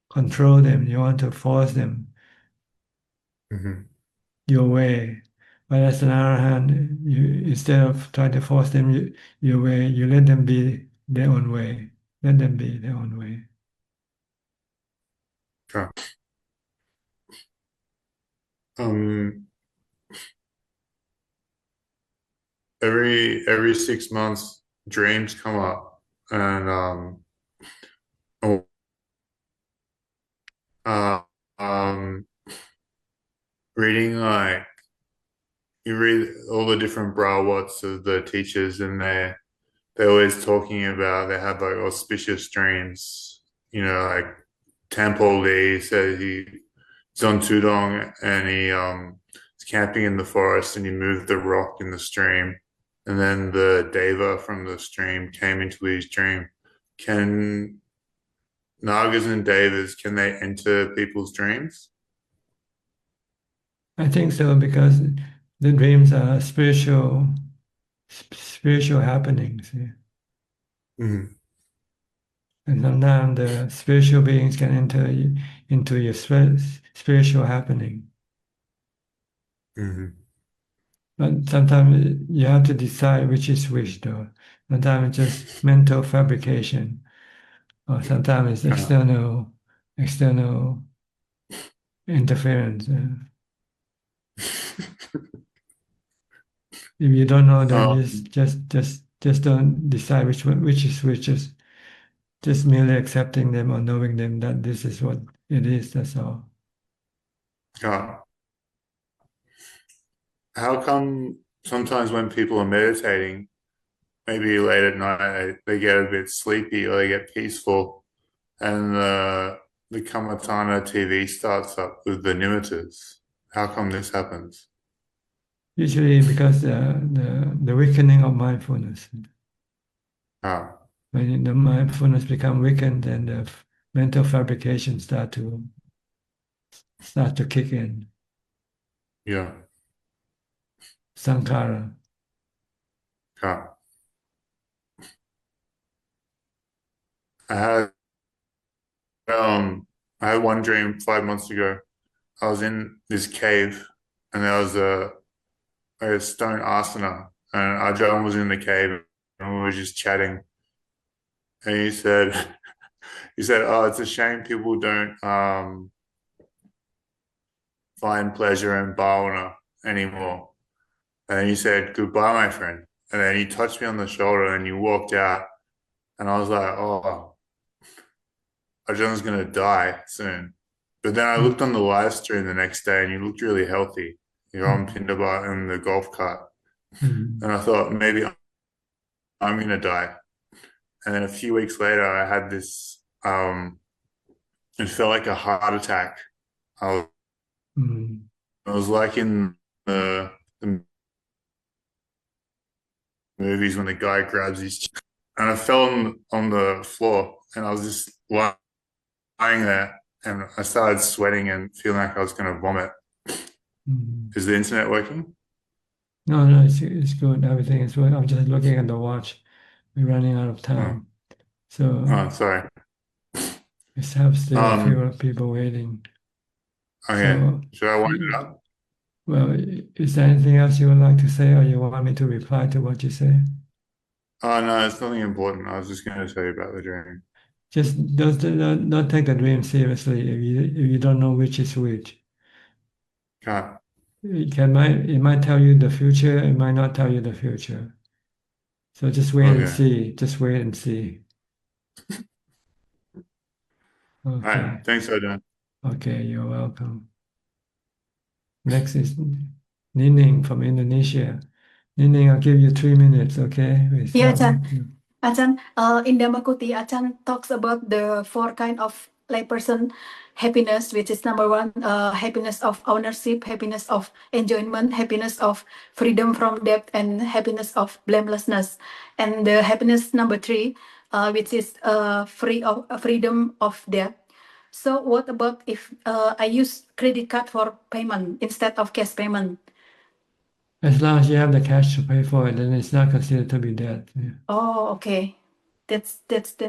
control them. You want to force them your way. But as an arahant, instead of trying to force them your way, you let them be their own way. Let them be their own way. every 6 months, dreams come up, and uh, um, reading like you read all the different brawats of the teachers, and they're always talking about they have like auspicious dreams. You know, like Temple Lee said he's on Tudong and he's camping in the forest and he moved the rock in the stream, and then the deva from the stream came into his dream. Can Nagas and devas, can they enter people's dreams? I think so, because the dreams are spiritual happenings. Yeah. Mm-hmm. And sometimes the spiritual beings can enter into your spiritual happening. Mm-hmm. But sometimes you have to decide which is which, though. Sometimes it's just mental fabrication, or sometimes it's external interference. If you don't know, then just don't decide which is which. Just merely accepting them or knowing them that this is what it is. That's all. How come sometimes when people are meditating, maybe late at night, they get a bit sleepy or they get peaceful, and the Kamatana TV starts up with the nimittas? How come this happens? Usually because the weakening of mindfulness. When the mindfulness become weakened, then the mental fabrications start to kick in. Yeah. Sankhara. I had one dream 5 months ago. I was in this cave and there was a stone asana, and Ajahn was in the cave and we were just chatting. And he said, "Oh, it's a shame people don't find pleasure in bhavana anymore." And then he said, "Goodbye, my friend." And then he touched me on the shoulder and he walked out. And I was like, "Oh, Ajahn gonna die soon." But then I looked on the live stream the next day and you looked really healthy. You're on Pindabat in the golf cart. And I thought, maybe I'm going to die. And then a few weeks later, I had this, it felt like a heart attack. I was like in the movies when the guy grabs his, and I fell on the floor and I was just lying there. And I started sweating and feeling like I was going to vomit. Is the internet working? No, it's good. Everything is good. I'm just looking at the watch. We're running out of time. So sorry. Just have still a few people waiting. Okay. So, should I wind it up? Well, is there anything else you would like to say, or you want me to reply to what you say? Oh, no, it's nothing important. I was just going to tell you about the dream. Just don't take the dream seriously if you don't know which is which. It might tell you the future, it might not tell you the future. So just wait and see. Just wait and see. Okay. All right. Thanks, Ajahn. Okay, you're welcome. Next is Nining from Indonesia. Nining, I'll give you 3 minutes, okay? Yeah, Ajahn. Ajahn, in Dhammakuti, Ajahn talks about the 4 kind of layperson happiness, which is number 1, happiness of ownership, happiness of enjoyment, happiness of freedom from debt, and happiness of blamelessness. And the happiness number 3, which is freedom of debt. So what about if I use credit card for payment instead of cash payment? As long as you have the cash to pay for it, then it's not considered to be debt. Yeah. Oh, okay. That's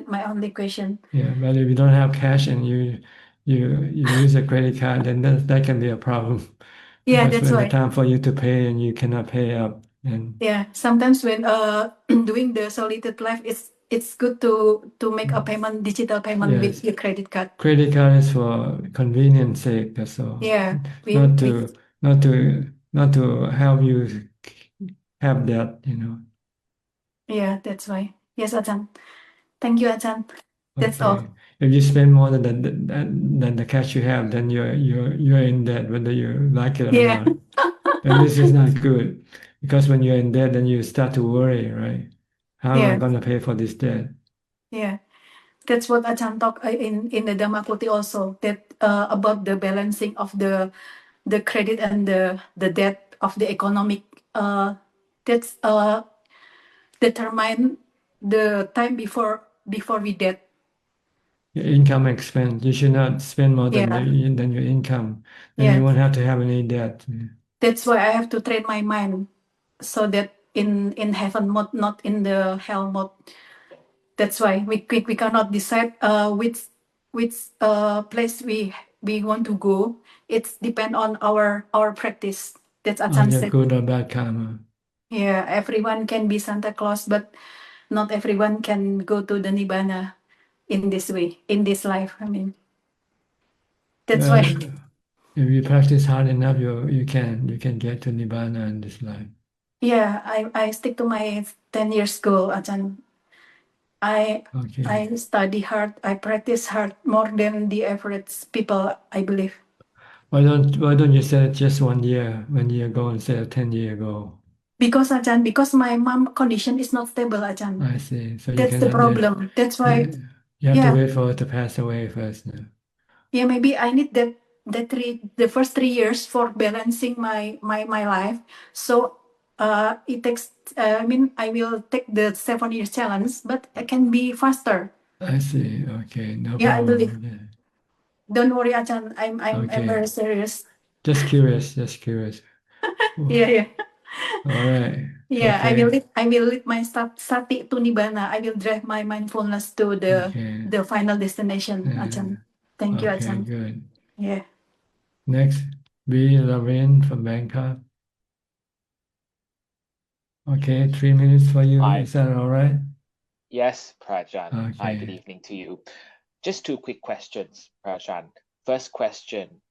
my only question. Yeah, but if you don't have cash and you use a credit card, then that can be a problem. Yeah, Because that's when right. the time for you to pay and you cannot pay up, and Yeah, sometimes when doing the solitude life, it's good to make a payment, digital payment Yes. with your credit card. credit card is for convenience sake. That's all. Yeah, Not to help you have that, you know. Yeah, that's why. Yes, Ajahn. Thank you, Ajahn. That's all. Okay. If you spend more than the cash you have, then you're in debt, whether you like it or Yeah. not. And this is not good, because when you're in debt, then you start to worry, right? How am I Yeah. going to pay for this debt? Yeah. That's what Ajahn talk in the Dhamma Kuti also, that about the balancing of the credit and the debt of the economic, that's determine the time before we debt. Your income expense. You should not spend more than Yeah. than your income. Then Yeah. you won't have to have any debt. That's why I have to train my mind so that in heaven mode, not in the hell mode. That's why we cannot decide which place we want to go. It's depend on our practice. That's Or Ajahn your said. good or bad karma. Yeah, everyone can be Santa Claus, but not everyone can go to the Nibbana in this way, in this life. I mean, that's Well, why. if you practice hard enough, you can get to Nibbana in this life. Yeah, I stick to my 10 years goal, Ajahn. I study hard. I practice hard more than the average people, I believe. Why don't you set just 1 year ago instead of 10 years ago? Because Ajahn, because my mom condition is not stable, Ajahn. I see. So you That's the cannot problem. That's why. you have to Yeah, wait for her to pass away first. No? yeah. Maybe I need the first 3 years for balancing my life. So it takes. I mean, I will take the 7 years challenge, but it can be faster. I see. Okay, no Yeah, I problem. believe. Don't worry, Ajahn. I'm very serious. Just curious. Yeah, yeah. All right. Yeah, Okay. I will lead my sati to Nibbana. I will drive my mindfulness to the final destination, Ajahn. Thank you, Okay, Ajahn. good. Yeah. Next, B. Lorraine from Bangkok. Okay, 3 minutes for you. Hi. Is that all right? Yes, Prajan. Hi, good Okay. evening to you. Just two quick questions, Prajan. First question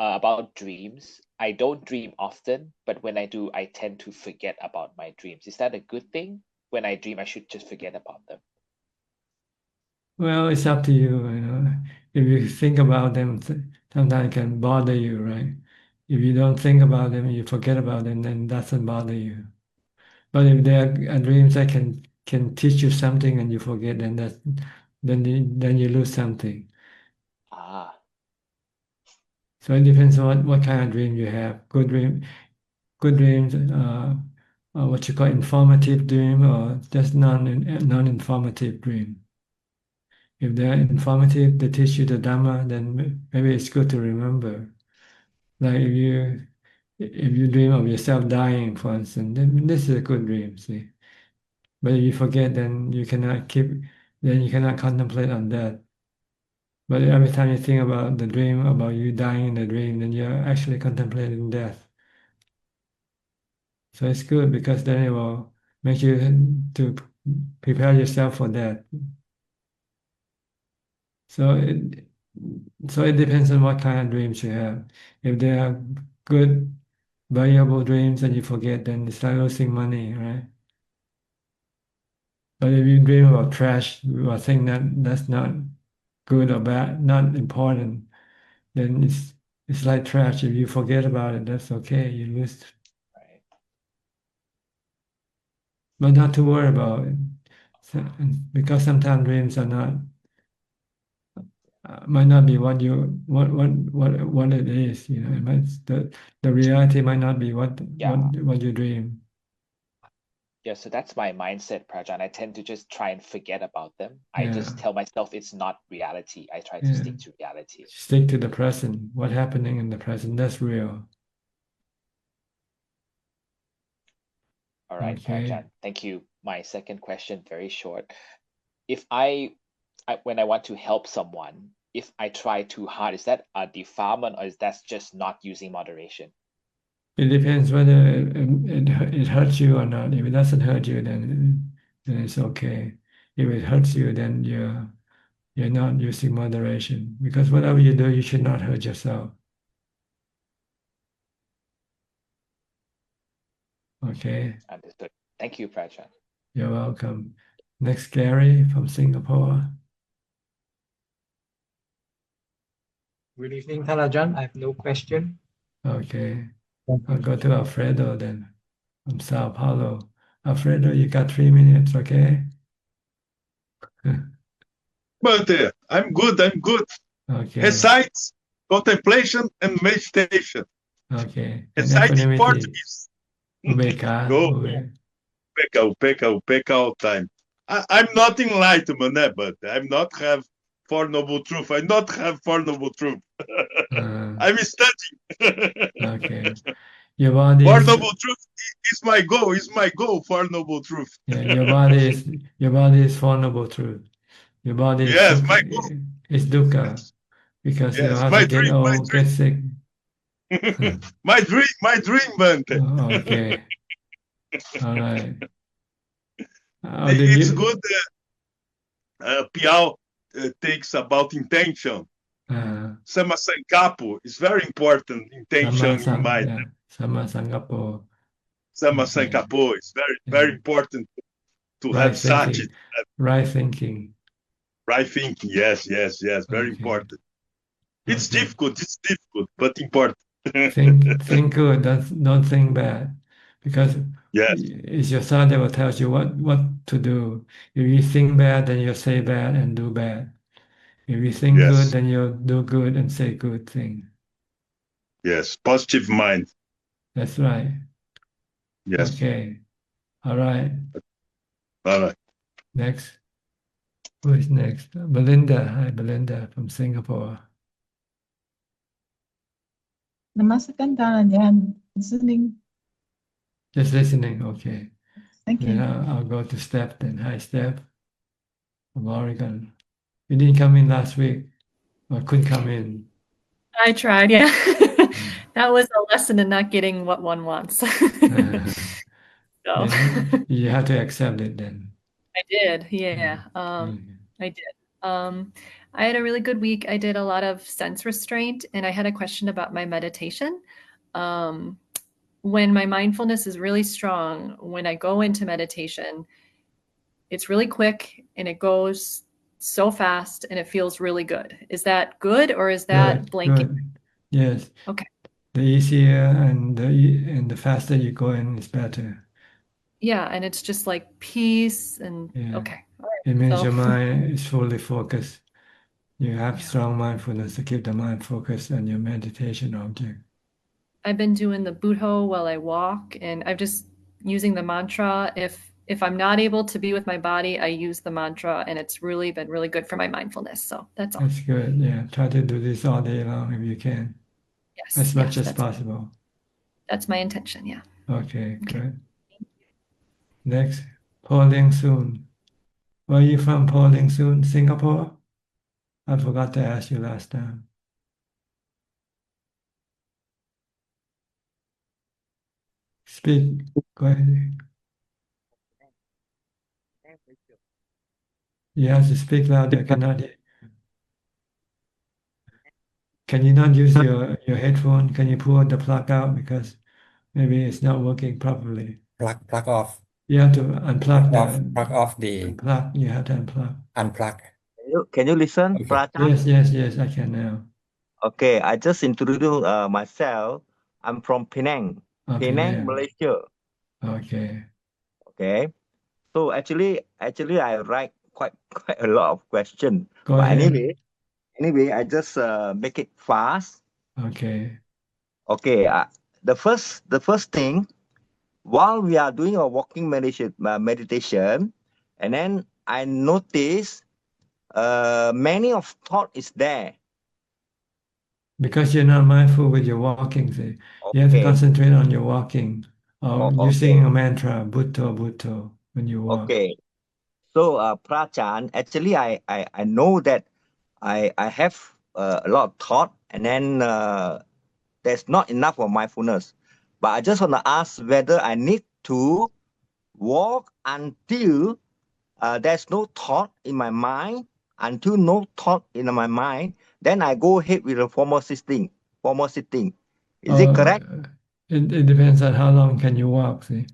about dreams. I don't dream often, but when I do, I tend to forget about my dreams. Is that a good thing? When I dream, I should just forget about them. Well, it's up to you, you know. If you think about them, sometimes it can bother you, right? If you don't think about them, you forget about them, then it doesn't bother you. But if there are dreams that can teach you something and you forget, then you lose something. Ah, So it depends on what kind of dream you have. Good dreams, what you call informative dream, or just non-informative dream. If they're informative, they teach you the Dhamma, then maybe it's good to remember. Like if you dream of yourself dying, for instance, then this is a good dream, see. But if you forget, then you cannot contemplate on that. But every time you think about the dream, about you dying in the dream, then you're actually contemplating death. So it's good because then it will make you to prepare yourself for that. So it depends on what kind of dreams you have. If they are good, valuable dreams and you forget, then it's like losing money, right? But if you dream about trash, or thing that's not good or bad, not important, then it's like trash. If you forget about it, that's okay. You lose. But not to worry about it. So, because sometimes dreams are not might not be what it is. You know, it might, the reality might not be what you dream. yeah, so that's my mindset, Prajan. I tend to just try and forget about them. I Yeah. just tell myself it's not reality. I try to Yeah. stick to reality. Stick to the present. What's happening in the present, that's real. All right, Okay. Prajan. Thank you. My second question, very short. If when I want to help someone, if I try too hard, is that a defilement or is that just not using moderation? It depends whether it hurts you or not. If it doesn't hurt you, then it's okay. If it hurts you, then you're not using moderation. Because whatever you do, you should not hurt yourself. Okay. Understood. Thank you, Prajaan. You're welcome. Next, Gary from Singapore. Good evening, Ajahn. I have no question. Okay. I'll go to Alfredo then from Sao Paulo. Alfredo, you got 3 minutes, okay? But I'm good. Okay. Recites, contemplation, and meditation. Okay. And Recites equanimity. Portuguese. Ubeka. Upeka all time. I'm not enlightenment, but I'm not have Four Noble Truth. I not have Four Noble Truth. I'm studying. Okay. Your body Four is, Noble Truth is my goal. Is my goal. Four Noble Truth. yeah, your body is Four Noble Truth. Your body is Yes, dukkha, my goal. is dukkha because you Yes, have my to get dream. old, get sick. My dream, Bante. Okay. All right. It's good. Piao takes about intention. Sama Sankapo is very important. Intention in mind. Yeah. Sama Sankapo. Sama Sankapo is very important to have sati. Right thinking. Right thinking. Yes. Very important. It's difficult, but important. Think good. Don't think bad, because yes, it's your son that will tell you what to do. If you think bad, then you'll say bad and do bad. If you think good, then you'll do good and say good thing. Yes, positive mind. That's right. Yes. Okay. All right. All right. Next. Who is next? Belinda. Hi, Belinda from Singapore. Namaskar, Ajahn. Listening. Just listening. Okay. Thank you. Then I'll go to Steph then. Hi, Steph from Oregon. You didn't come in last week, or couldn't come in. I tried, yeah. That was a lesson in not getting what one wants. So You have to accept it then. I did, yeah. I did. I had a really good week. I did a lot of sense restraint, and I had a question about my meditation. When my mindfulness is really strong, when I go into meditation, it's really quick and it goes so fast and it feels really good. Is that good, or is that blanket? Good. Yes. Okay. The easier and the faster you go in is better. Yeah, and it's just like peace and okay. All right. It means your mind is fully focused. You have strong mindfulness to keep the mind focused on your meditation object. I've been doing the Buddho while I walk, and I'm just using the mantra. If I'm not able to be with my body, I use the mantra, and it's really been really good for my mindfulness. So that's all. That's good. Yeah, try to do this all day long if you can. Yes. As much as possible. That's my intention. Yeah. Okay, good. Next, Pauline Soon. Where are you from, Pauline Soon? Singapore? I forgot to ask you last time. Speak. Go ahead. You have to speak louder. I cannot hear. Can you not use your headphone? Can you pull the plug out, because maybe it's not working properly? Plug off. You have to unplug Plug off the unplug. You have to unplug. unplug. Can you listen, Okay. Prajaan? Yes, I can now. Okay, I just introduce myself. I'm from Penang, Penang. Malaysia. Okay. Okay. So actually, I write quite a lot of questions. Go But ahead. anyway, I just make it fast. Okay. Okay. The first thing, while we are doing a walking meditation, and then I notice many of thought is there. Because you're not mindful with your walking, see. You have to concentrate on your walking, or using a mantra, Bhutto, when you walk. Okay. So, Prajaan, actually, I know that I have a lot of thought, and then there's not enough of mindfulness. But I just want to ask whether I need to walk until there's no thought in my mind, until no thought in my mind, then I go ahead with the formal sitting. Is it correct? It depends on how long can you walk. See,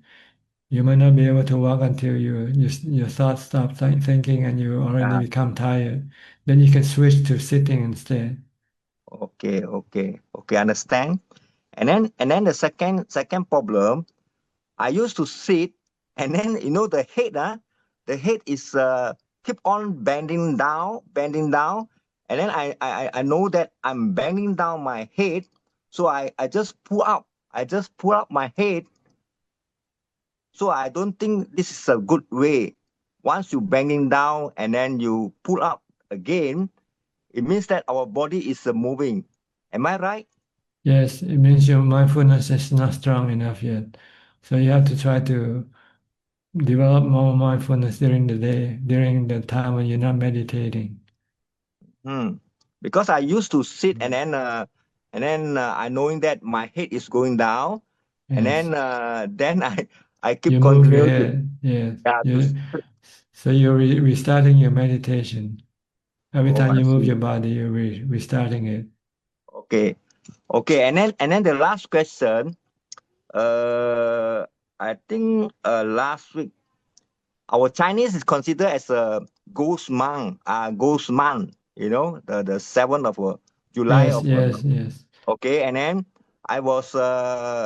you might not be able to walk until your thoughts stop thinking and you already become tired. Then you can switch to sitting instead. Okay, understand. And then the second problem, I used to sit, and then the head is keep on bending down, and then I know that I'm bending down my head, so I just pull up my head. So I don't think this is a good way. Once you bending down and then you pull up again, it means that our body is moving. Am I right? Yes, it means your mindfulness is not strong enough yet. So you have to try to develop more mindfulness during the day, during the time when you're not meditating. Because I used to sit and then I knowing that my head is going down, and then I keep You move your continuing. head, yes. So you're restarting your meditation. Every time you move your body, you're restarting it. Okay, and then the last question. I think last week, our Chinese is considered as a ghost month. The 7th of July. Yes. Okay, and then I was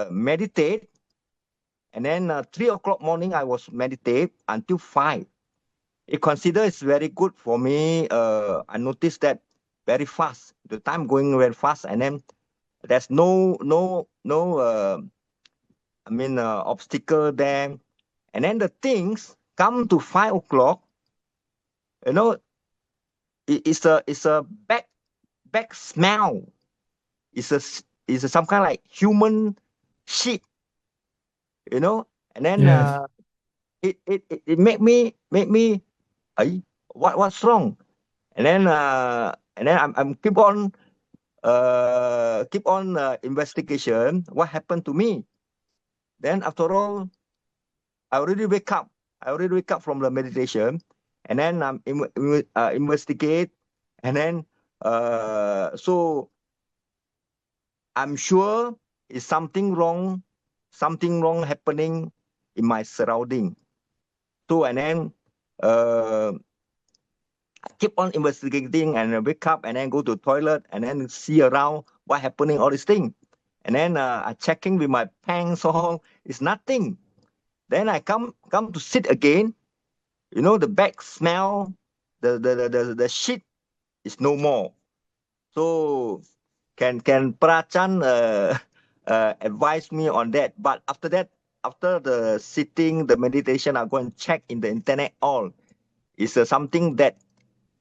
meditate, and then 3 o'clock morning I was meditate until 5. It considered it's very good for me. I noticed that very fast. The time going very fast, and then there's no obstacle there. And then the things come to 5 o'clock. It's a back smell. It's some kind of like human shit. And then it make me what's wrong? And then I'm keep on investigation what happened to me. Then after all, I already wake up from the meditation, and then I'm investigate, and then so I'm sure is something wrong happening in my surrounding. So and then I keep on investigating and wake up and then go to the toilet and then see around what happening, all these things. And then I checking with my pants, all it's nothing. Then I come to sit again. The back smell, the shit is no more. So can Prachan advise me on that? But after that, after the sitting, the meditation, I go and check in the internet. All is something that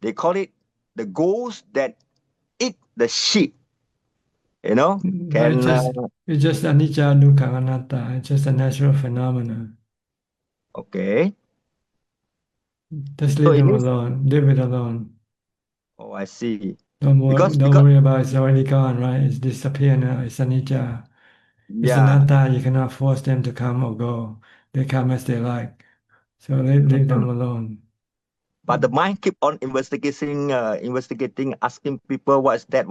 they call it the ghost that eat the shit. It's just anicca, dukkha, anatta. It's just a natural phenomenon. Okay. Just leave them alone. Leave it alone. Oh, I see. Don't worry about it. It's already gone, right? It's disappeared now. It's anicca. It's anatta. You cannot force them to come or go. They come as they like. So leave them alone. But the mind keep on investigating, asking people what's that,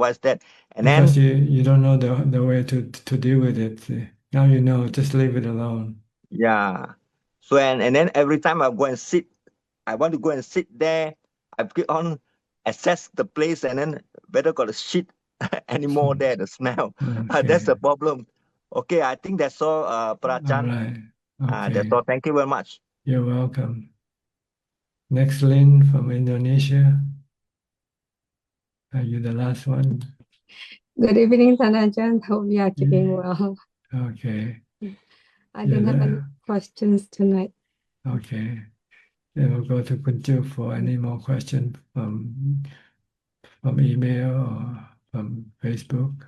and because then you don't know the way to deal with it. See? Now you know. Just leave it alone. Yeah. So and then every time I go and sit, I want to go and sit there. I keep on assess the place, and then whether got a shit anymore there, the smell. That's the problem. Okay, I think that's all, Prachan. All right. Okay. That's all. Thank you very much. You're welcome. Next, Lynn from Indonesia. Are you the last one? Good evening, Ajahn. Hope you are keeping well. Okay. I don't have any questions tonight. Okay. Then we'll go to Kunju for any more questions from email or from Facebook.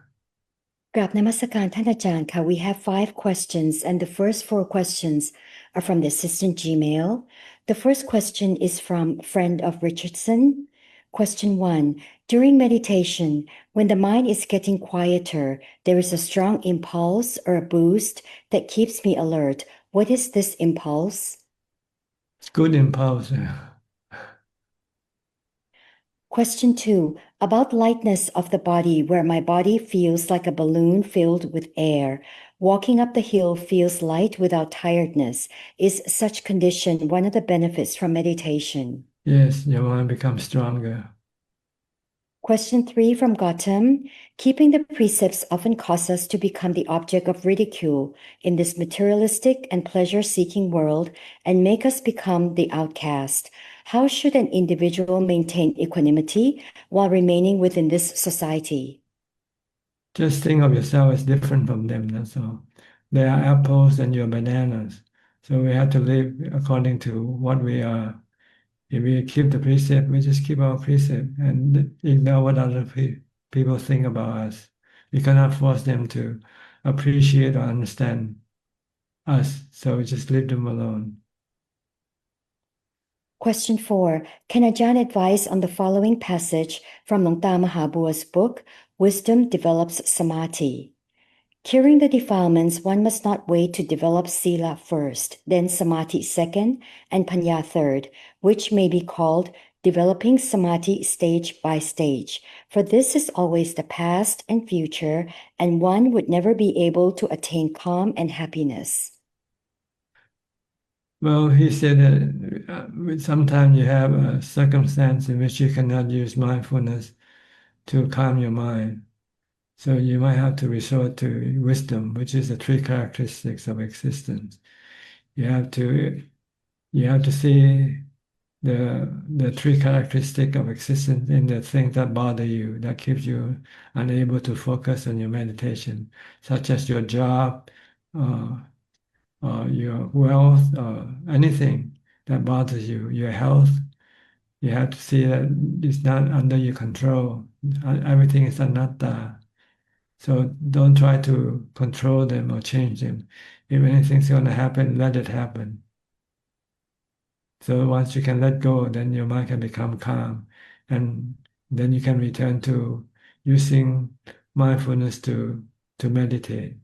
กราบนมัสการท่านอาจารย์ค่ะ We have 5 questions, and the first 4 questions are from the assistant Gmail. The first question is from friend of Richardson. Question 1. During meditation, when the mind is getting quieter, there is a strong impulse or a boost that keeps me alert. What is this impulse? It's good impulse. Question 2, about lightness of the body, where my body feels like a balloon filled with air. Walking up the hill feels light without tiredness. Is such condition one of the benefits from meditation? Yes, your mind becomes stronger. Question 3 from Gautam. Keeping the precepts often cause us to become the object of ridicule in this materialistic and pleasure-seeking world and make us become the outcast. How should an individual maintain equanimity while remaining within this society? Just think of yourself as different from them, that's all. They are apples and you're bananas. So we have to live according to what we are. If we keep the precept, we just keep our precept and ignore what other people think about us. We cannot force them to appreciate or understand us, so we just leave them alone. Question 4. Can Ajahn advise on the following passage from Long Ta Mahabua's book, Wisdom Develops Samadhi? Curing the defilements, one must not wait to develop sila first, then samadhi second, and panya third, which may be called developing samadhi stage by stage. For this is always the past and future, and one would never be able to attain calm and happiness. Well, he said that sometimes you have a circumstance in which you cannot use mindfulness to calm your mind. So you might have to resort to wisdom, which is the three characteristics of existence. You have to see the three characteristics of existence in the things that bother you, that keeps you unable to focus on your meditation, such as your job, your wealth, anything that bothers you, your health. You have to see that it's not under your control. Everything is anatta. So don't try to control them or change them. If anything's going to happen, let it happen. So once you can let go, then your mind can become calm. And then you can return to using mindfulness to meditate.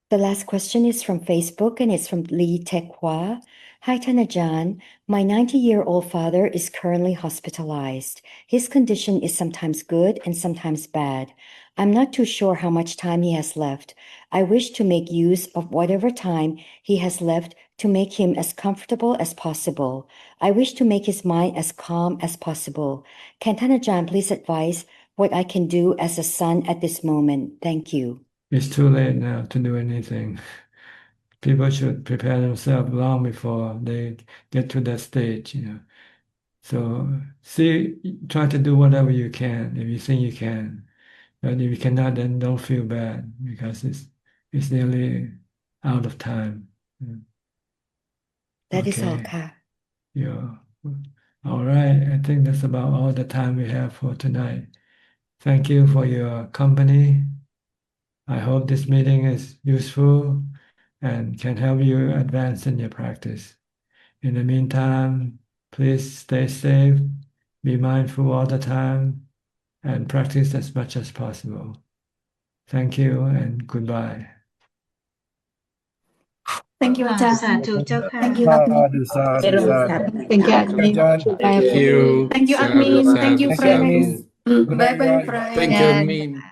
The last question is from Facebook and it's from Lee Tekhwa. Hi, Ajahn. My 90-year-old father is currently hospitalized. His condition is sometimes good and sometimes bad. I'm not too sure how much time he has left. I wish to make use of whatever time he has left to make him as comfortable as possible. I wish to make his mind as calm as possible. Can Ajahn please advise what I can do as a son at this moment? Thank you. It's too late now to do anything. People should prepare themselves long before they get to that stage, So try to do whatever you can if you think you can. But if you cannot, then don't feel bad because it's nearly out of time. That is all, Okay. Ka. Yeah. All right. I think that's about all the time we have for tonight. Thank you for your company. I hope this meeting is useful and can help you advance in your practice. In the meantime, please stay safe, be mindful all the time, and practice as much as possible. Thank you and goodbye. Thank you, Ajahn. Thank you, Thank you, Admin. Thank you, Admin. Thank you. Thank you, Admin. Thank you, Sadhu, friends. sadhu. Bye-bye, friends. Thank you, Min.